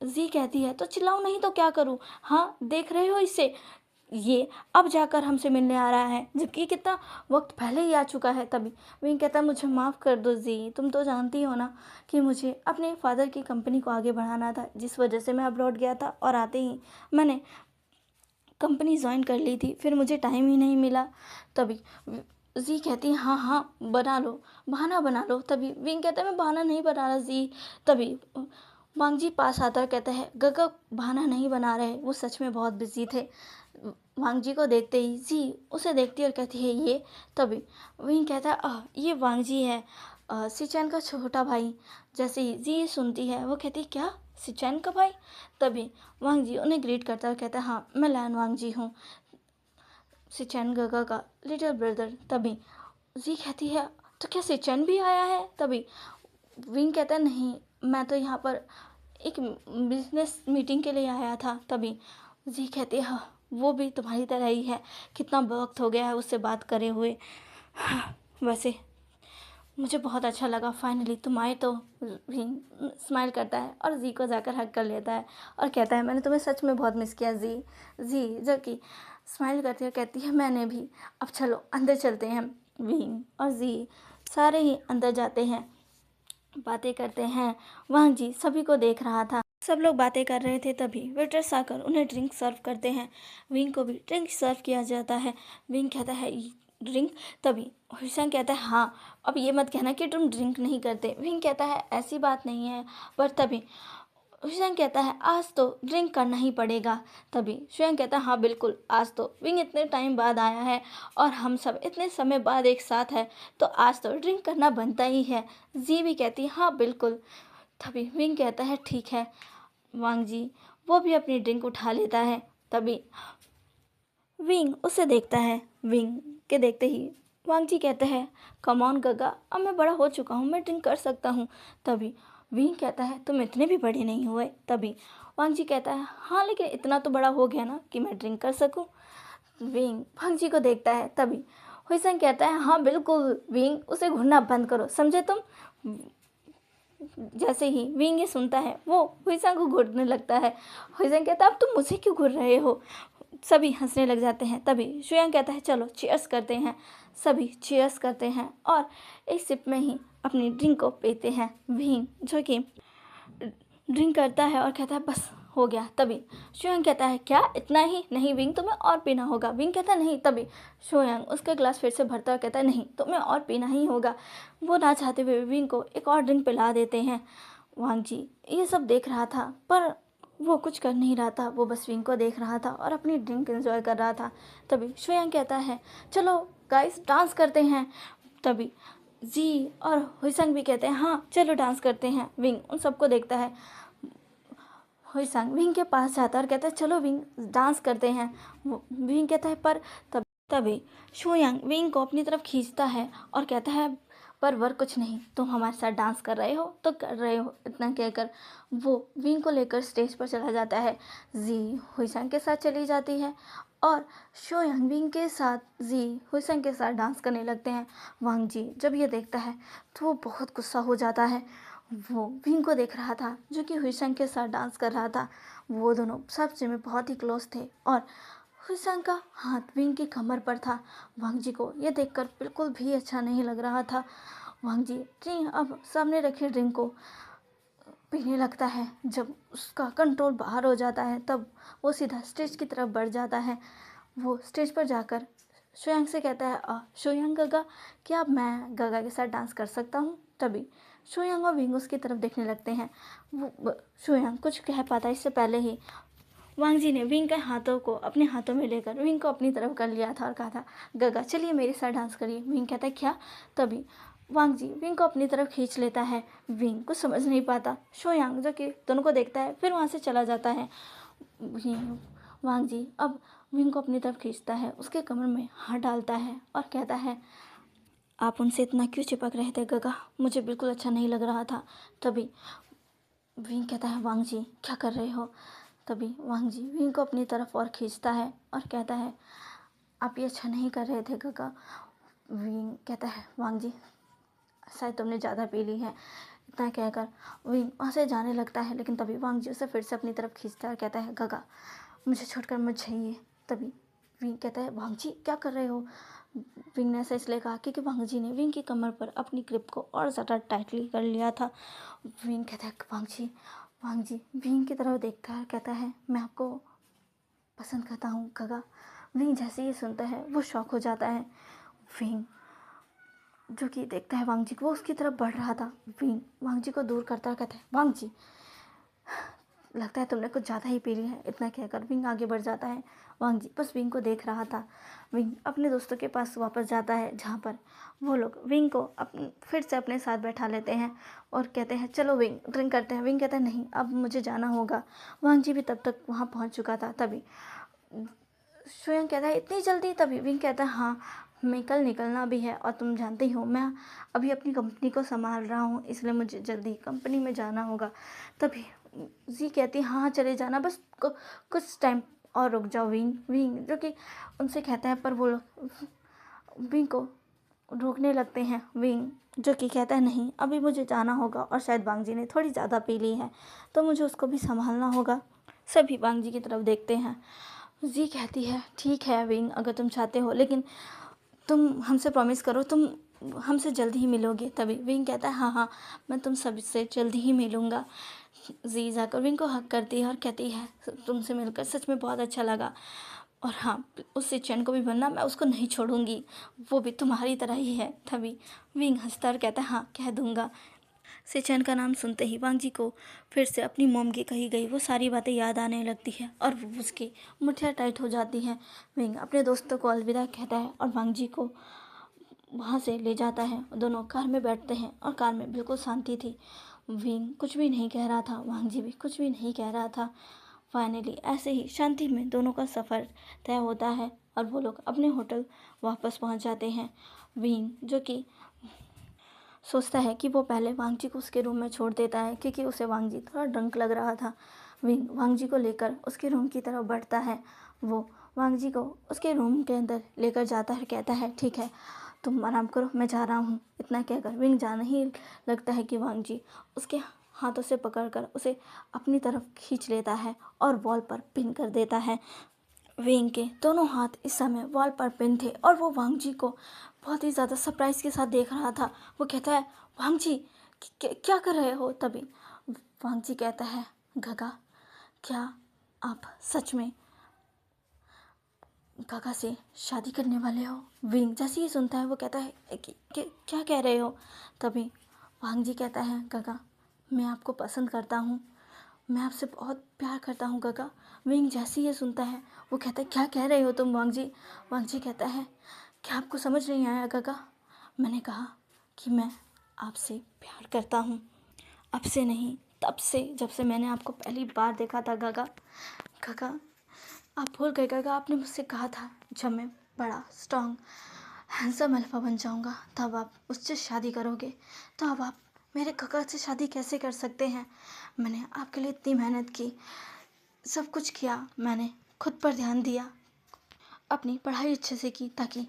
जी कहती है तो चिल्लाऊं नहीं तो क्या करूं, हाँ देख रहे हो इससे, ये अब जाकर हमसे मिलने आ रहा है जबकि कितना वक्त पहले ही आ चुका है। तभी विंग कहता है मुझे माफ़ कर दो जी, तुम तो जानती हो ना कि मुझे अपने फादर की कंपनी को आगे बढ़ाना था, जिस वजह से मैं अब्रॉड गया था और आते ही मैंने कंपनी ज्वाइन कर ली थी, फिर मुझे टाइम ही नहीं मिला। तभी जी कहती है हाँ हाँ बना लो, बहाना बना लो। तभी विंग कहता है मैं बहाना नहीं बना रहा जी। तभी वांग जी पास आता है, कहता है गगा बहाना नहीं बना रहे, वो सच में बहुत बिजी थे। वांग जी को देखते ही जी उसे देखती है और कहती है ये। तभी विंग कहता है ये वांग जी है, सिचैन का छोटा भाई। जैसे ही जी ये सुनती है वो कहती है क्या, सिचैन का भाई। तभी वांग जी उन्हें ग्रीट करता है और कहता है हाँ मैं लैन वांग जी हूँ, सिचैन गगा का लिटिल ब्रदर। तभी जी कहती है तो क्या सिचैन भी आया है। तभी विंग कहता है नहीं, मैं तो यहाँ पर एक बिजनेस मीटिंग के लिए आया था। तभी जी कहती है हाँ वो भी तुम्हारी तरह ही है, कितना वक्त हो गया है उससे बात करे हुए। हाँ, वैसे मुझे बहुत अच्छा लगा फाइनली तुम आए। तो विंग स्माइल करता है और जी को जाकर हक कर लेता है और कहता है मैंने तुम्हें सच में बहुत मिस किया जी। जी जो कि स्माइल करती है कहती है मैंने भी, अब चलो अंदर चलते हैं। विंग और जी सारे ही अंदर जाते हैं, बातें करते हैं। वांग जी सभी को देख रहा था, सब लोग बातें कर रहे थे। तभी वेटर्स आकर उन्हें ड्रिंक सर्व करते हैं। विंग को भी ड्रिंक सर्व किया जाता है। विंग कहता है ड्रिंक। तभी हुसैन कहता है हाँ अब ये मत कहना कि तुम ड्रिंक नहीं करते। विंग कहता है ऐसी बात नहीं है। पर तभी हुसैन कहता है आज तो ड्रिंक करना ही पड़ेगा। तभी हुसैन कहता है हाँ बिल्कुल, आज तो विंग इतने टाइम बाद आया है और हम सब इतने समय बाद एक साथ है, तो आज तो ड्रिंक करना बनता ही है। जी भी कहती है हाँ बिल्कुल। तभी विंग कहता है ठीक है। वांग जी वो भी अपनी ड्रिंक उठा लेता है। तभी विंग उसे देखता है। विंग के देखते ही वांग जी कहते हैं कम ऑन गगा, अब मैं बड़ा हो चुका हूँ, मैं ड्रिंक कर सकता हूँ। तभी विंग कहता है तुम इतने भी बड़े नहीं हुए। तभी वांग जी कहता है हाँ लेकिन इतना तो बड़ा हो गया ना कि मैं ड्रिंक कर सकूँ। विंग वांग जी को देखता है। तभी हुइसन कहता है हाँ बिल्कुल विंग, उसे घूरना बंद करो समझे तुम। जैसे ही विंग ये सुनता है वो हुइसन को घूरने लगता है। हुइसन कहता है अब तुम मुझे क्यों घूर रहे हो। सभी हंसने लग जाते हैं। तभी शुयांग कहता है चलो चीयर्स करते हैं। सभी चीयर्स करते हैं और एक सिप में ही अपनी ड्रिंक को पीते हैं। विंग जो कि ड्रिंक करता है और कहता है बस हो गया। तभी शुयांग कहता है क्या इतना ही, नहीं विंग तुम्हें और पीना होगा। विंग कहता है नहीं। तभी शुयांग उसका ग्लास फिर से भरता और कहता है नहीं तुम्हें और पीना ही होगा। वो ना चाहते हुए विंग को एक और ड्रिंक पिला देते हैं। वांग जी ये सब देख रहा था पर वो कुछ कर नहीं रहा था, वो बस विंग को देख रहा था और अपनी ड्रिंक एंजॉय कर रहा था। तभी शुयांग कहता है चलो गाइस डांस करते हैं। तभी जी और हुइसंग भी कहते हैं हाँ चलो डांस करते हैं। विंग उन सबको देखता है। हुइसंग विंग के पास जाता है और कहता है चलो विंग डांस करते हैं। विंग कहता है पर तभी शुयांग विंग को अपनी तरफ खींचता है और कहता है पर वर कुछ नहीं, तुम हमारे साथ डांस कर रहे हो तो कर रहे हो। इतना कहकर वो विंग को लेकर स्टेज पर चला जाता है। जी हुइसंग के साथ चली जाती है और शुयांग विंग के साथ जी हुइसंग के साथ डांस करने लगते हैं। वांग जी जब ये देखता है तो वो बहुत गुस्सा हो जाता है। वो विंग को देख रहा था जो कि हुइसंग के साथ डांस कर रहा था। वो दोनों सच में बहुत ही क्लोज थे और हुइसंग का हाथ विंग की कमर पर था। वांग जी को यह देखकर बिल्कुल भी अच्छा नहीं लग रहा था। वांग जी ड्रिंक अब सामने रखी ड्रिंक को पीने लगता है। जब उसका कंट्रोल बाहर हो जाता है तब वो सीधा स्टेज की तरफ बढ़ जाता है। वो स्टेज पर जाकर शुयांग से कहता है शुयांग गगा क्या अब मैं गगा के साथ डांस कर सकता हूँ। तभी शुयांग और विंग उसकी तरफ देखने लगते हैं। वो शुयांग कुछ कह पाता इससे पहले ही वांग जी ने विंग के हाथों को अपने हाथों में लेकर विंग को अपनी तरफ कर लिया था और कहा था गगा चलिए मेरे साथ डांस करिए। विंग कहता है क्या। तभी वांग जी विंग को अपनी तरफ खींच लेता है। विंग कुछ समझ नहीं पाता। शोयांग जो कि दोनों को देखता है फिर वहाँ से चला जाता है। वांग जी अब विंग को अपनी तरफ खींचता है, उसके कमर में हाथ डालता है और कहता है आप उनसे इतना क्यों चिपक रहे थे गगा, मुझे बिल्कुल अच्छा नहीं लग रहा था। तभी विंग कहता है वांग जी क्या कर रहे हो। तभी वांग जी विंग को अपनी तरफ और खींचता है और कहता है आप ये अच्छा नहीं कर रहे थे गगा। विंग कहता है वांग जी शायद तुमने ज़्यादा पी ली है। इतना कहकर विंग वहाँ से जाने लगता है लेकिन तभी वांग जी उसे फिर से अपनी तरफ खींचता है और कहता है गगा मुझे छोड़कर मत जाइए। तभी विंग कहता है वांग जी क्या कर रहे हो। विंग ने ऐसा इसलिए कहा क्योंकि वांग जी ने विंग की कमर पर अपनी ग्रिप को और ज़्यादा टाइटली कर लिया था। विंग कहता है वांग जी विंग की तरफ देखता है कहता है मैं आपको पसंद करता हूँ गगा। विंग जैसे ही सुनता है वो शॉक हो जाता है। विंग जो कि देखता है वांग जी को, वो उसकी तरफ बढ़ रहा था। विंग वांग जी को दूर करता है कहता है वांग जी लगता है तुमने कुछ ज़्यादा ही पी ली है। इतना कहकर विंग आगे बढ़ जाता है। वांग जी बस विंग को देख रहा था। विंग अपने दोस्तों के पास वापस जाता है, जहाँ पर वो लोग विंग को फिर से अपने साथ बैठा लेते हैं और कहते हैं चलो विंग ड्रिंक करते हैं। विंग कहता है नहीं, अब मुझे जाना होगा। वांग जी भी तब तक वहाँ पहुँच चुका था। तभी स्वयं कहता है इतनी जल्दी? तभी विंग कहता है हाँ, मैं कल निकलना भी है और तुम जानते ही हो मैं अभी अपनी कंपनी को संभाल रहा हूँ, इसलिए मुझे जल्दी कंपनी में जाना होगा। तभी जी कहती है हाँ चले जाना, बस कुछ टाइम और रुक जाओ। विंग जो कि उनसे कहता है, पर वो लोग विंग को रोकने लगते हैं। विंग जो कि कहता है नहीं, अभी मुझे जाना होगा और शायद वांग जी ने थोड़ी ज़्यादा पी ली है तो मुझे उसको भी संभालना होगा। सभी वांग जी की तरफ देखते हैं। जी कहती है ठीक है विंग, अगर तुम चाहते हो, लेकिन तुम हमसे प्रॉमिस करो तुम हमसे जल्दी ही मिलोगे। तभी विंग कहता है हाँ हाँ, मैं तुम सबसे जल्दी ही मिलूँगा। जी जाकर विंग को हक करती है और कहती है तुमसे मिलकर सच में बहुत अच्छा लगा, और हाँ उस सिचुएशन को भी बनना, मैं उसको नहीं छोड़ूंगी, वो भी तुम्हारी तरह ही है। तभी विंग हंसता और कहता है हाँ कह दूंगा। सिचन का नाम सुनते ही वांग जी को फिर से अपनी मोम की कही गई वो सारी बातें याद आने लगती है और उसकी मुठ्ठियाँ टाइट हो जाती हैं। विंग अपने दोस्तों को अलविदा कहता है और वांग जी को वहाँ से ले जाता है। दोनों कार में बैठते हैं और कार में बिल्कुल शांति थी। विंग कुछ भी नहीं कह रहा था, वांग जी भी कुछ भी नहीं कह रहा था। फाइनली ऐसे ही शांति में दोनों का सफ़र तय होता है और वो लोग अपने होटल वापस पहुँच जाते हैं। विंग जो कि सोचता है कि वो पहले वांग जी को उसके रूम में छोड़ देता है, क्योंकि उसे वांग जी थोड़ा ड्रंक लग रहा था। विंग वांग जी को लेकर उसके रूम की तरफ बढ़ता है। वो वांग जी को उसके रूम के अंदर लेकर जाता है, कहता है ठीक है तुम आराम करो, मैं जा रहा हूँ। इतना कहकर विंग जाने ही लगता है कि वांग जी उसके हाथों से पकड़कर उसे अपनी तरफ खींच लेता है और वॉल पर पिन कर देता है। विंग के दोनों हाथ इस समय वॉल पर पिन थे और वो वांग जी को बहुत ही ज़्यादा सरप्राइज के साथ देख रहा था। वो कहता है वांग जी क्या कर रहे हो? तभी वांग जी कहता है गगा क्या आप सच में गगा से शादी करने वाले हो? विंग जैसे ही सुनता है वो कहता है क्या कह रहे हो? तभी वांग जी कहता है गगा मैं आपको पसंद करता हूँ, मैं आपसे बहुत प्यार करता हूँ गगा। विंग जैसे ही ये सुनता है वो कहता है क्या कह रहे हो तुम वांग जी? वांग जी कहता है क्या आपको समझ नहीं आया गगा? मैंने कहा कि मैं आपसे प्यार करता हूँ, अब से नहीं तब से, जब से मैंने आपको पहली बार देखा था गगा। गगा आप भूल गए गगा, आपने मुझसे कहा था जब मैं बड़ा स्ट्रॉन्ग हैंडसम अल्फा बन जाऊँगा तब आप उससे शादी करोगे, तो अब आप मेरे गगा से शादी कैसे कर सकते हैं? मैंने आपके लिए इतनी मेहनत की, सब कुछ किया, मैंने खुद पर ध्यान दिया, अपनी पढ़ाई अच्छे से की ताकि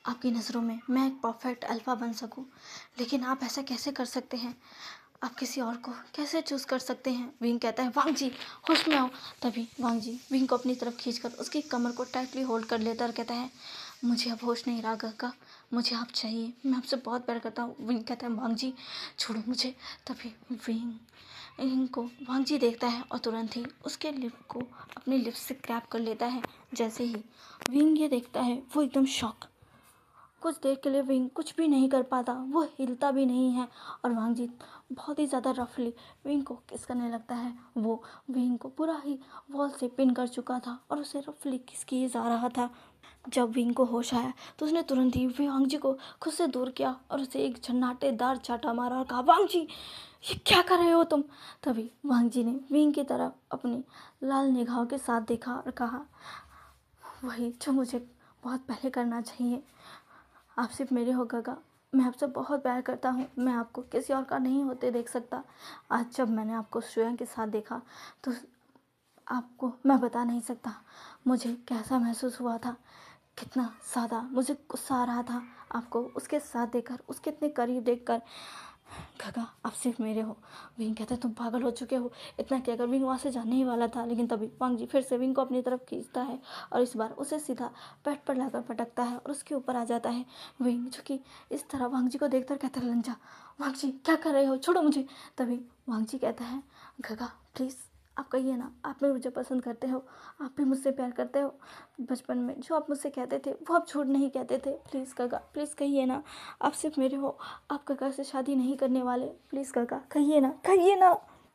आपकी नज़रों में मैं एक परफेक्ट अल्फ़ा बन सकूं, लेकिन आप ऐसा कैसे कर सकते हैं? आप किसी और को कैसे चूज़ कर सकते हैं? विंग कहता है वांग जी होश में आओ। तभी वांग जी विंग को अपनी तरफ खींचकर उसकी कमर को टाइटली होल्ड कर लेता और कहता है मुझे अब होश नहीं रहा गगा, मुझे आप चाहिए, मैं आपसे बहुत प्यार करता हूँ। विंग कहता है वांग जी छोड़ो मुझे। तभी विंग को वांग जी देखता है और तुरंत ही उसके लिप को अपने लिप्स से क्रैप कर लेता है। जैसे ही विंग ये देखता है वो एकदम शॉक, कुछ देर के लिए विंग कुछ भी नहीं कर पाता, वो हिलता भी नहीं है और वांग जी बहुत ही ज़्यादा रफली विंग को किस करने लगता है। वो विंग को पूरा ही वॉल से पिन कर चुका था और उसे रफली किस किए जा रहा था। जब विंग को होश आया तो उसने तुरंत ही वांग जी को खुद से दूर किया और उसे एक झन्नाटेदार चाटा मारा और कहा वांग जी ये क्या कर रहे हो तुम? तभी वांग जी ने विंग की तरफ अपनी लाल निगाहों के साथ देखा और कहा वही जो मुझे बहुत पहले करना चाहिए, आप सिर्फ मेरे हो गगा, मैं आपसे बहुत प्यार करता हूँ, मैं आपको किसी और का नहीं होते देख सकता। आज जब मैंने आपको स्वयं के साथ देखा तो आपको मैं बता नहीं सकता मुझे कैसा महसूस हुआ था, कितना ज़्यादा मुझे गुस्सा आ रहा था आपको उसके साथ देखकर, उसके इतने करीब देखकर। गगा आप सिर्फ मेरे हो। विंग कहता है तुम पागल हो चुके हो। इतना कहकर विंग वहाँ से जाने ही वाला था, लेकिन तभी वांग जी फिर से विंग को अपनी तरफ खींचता है और इस बार उसे सीधा पेट पर लाकर पटकता है और उसके ऊपर आ जाता है। विंग जो कि इस तरह वांग जी को देखकर कहता है लंजा वांग जी क्या कर रहे हो, छोड़ो मुझे। तभी वांग जी कहता है गगा प्लीज़ आप कहिए ना, आप भी मुझे पसंद करते हो, आप भी मुझसे प्यार करते हो, बचपन में जो आप मुझसे कहते थे वो आप झूठ नहीं कहते थे, प्लीज़ गगा प्लीज़ कहिए ना, आप सिर्फ मेरे हो, आप गगा से शादी नहीं करने वाले, प्लीज़ गगा कहिए ना, कहिए ना।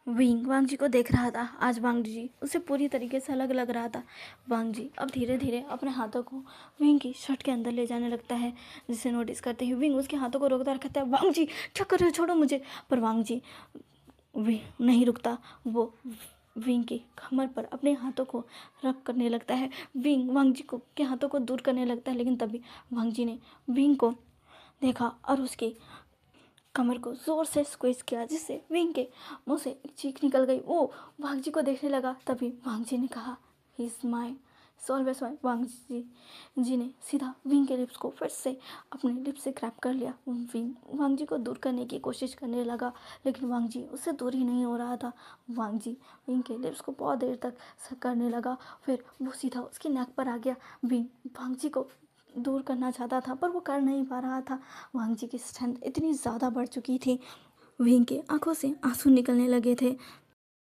विंग वांग जी को देख रहा था। आज वांग जी उसे पूरी तरीके से अलग लग रहा था। वांग जी अब धीरे धीरे अपने हाथों को विंग की शर्ट के अंदर ले जाने लगता है, जिसे नोटिस करते ही विंग उसके हाथों को रोकता और कहता है, वांग जी क्या कर रहे हो, छोड़ो मुझे। पर वांग जी विंग नहीं रुकता। वो विंग के कमर पर अपने हाथों को रब करने लगता है। विंग वांग जी को के हाथों को दूर करने लगता है, लेकिन तभी वांग जी ने विंग को देखा और उसकी कमर को जोर से स्क्वीज किया, जिससे विंग के मुंह से एक चीख निकल गई। वो वांग जी को देखने लगा। तभी वांग जी ने कहा, he is my always my. वांग जी ने सीधा विंग के लिप्स को फिर से अपने लिप्स से ग्रैब कर लिया। विंग वांग जी को दूर करने की कोशिश करने लगा, लेकिन वांग जी उससे दूर ही नहीं हो रहा था। वांग जी विंग के लिप्स को बहुत देर तक करने लगा, फिर वो सीधा उसकी नेक पर आ गया। विंग वांग जी को दूर करना चाहता था, पर वो कर नहीं पा रहा था। वांग जी की स्ट्रेंथ इतनी ज़्यादा बढ़ चुकी थी। विंग के आंखों से आंसू निकलने लगे थे।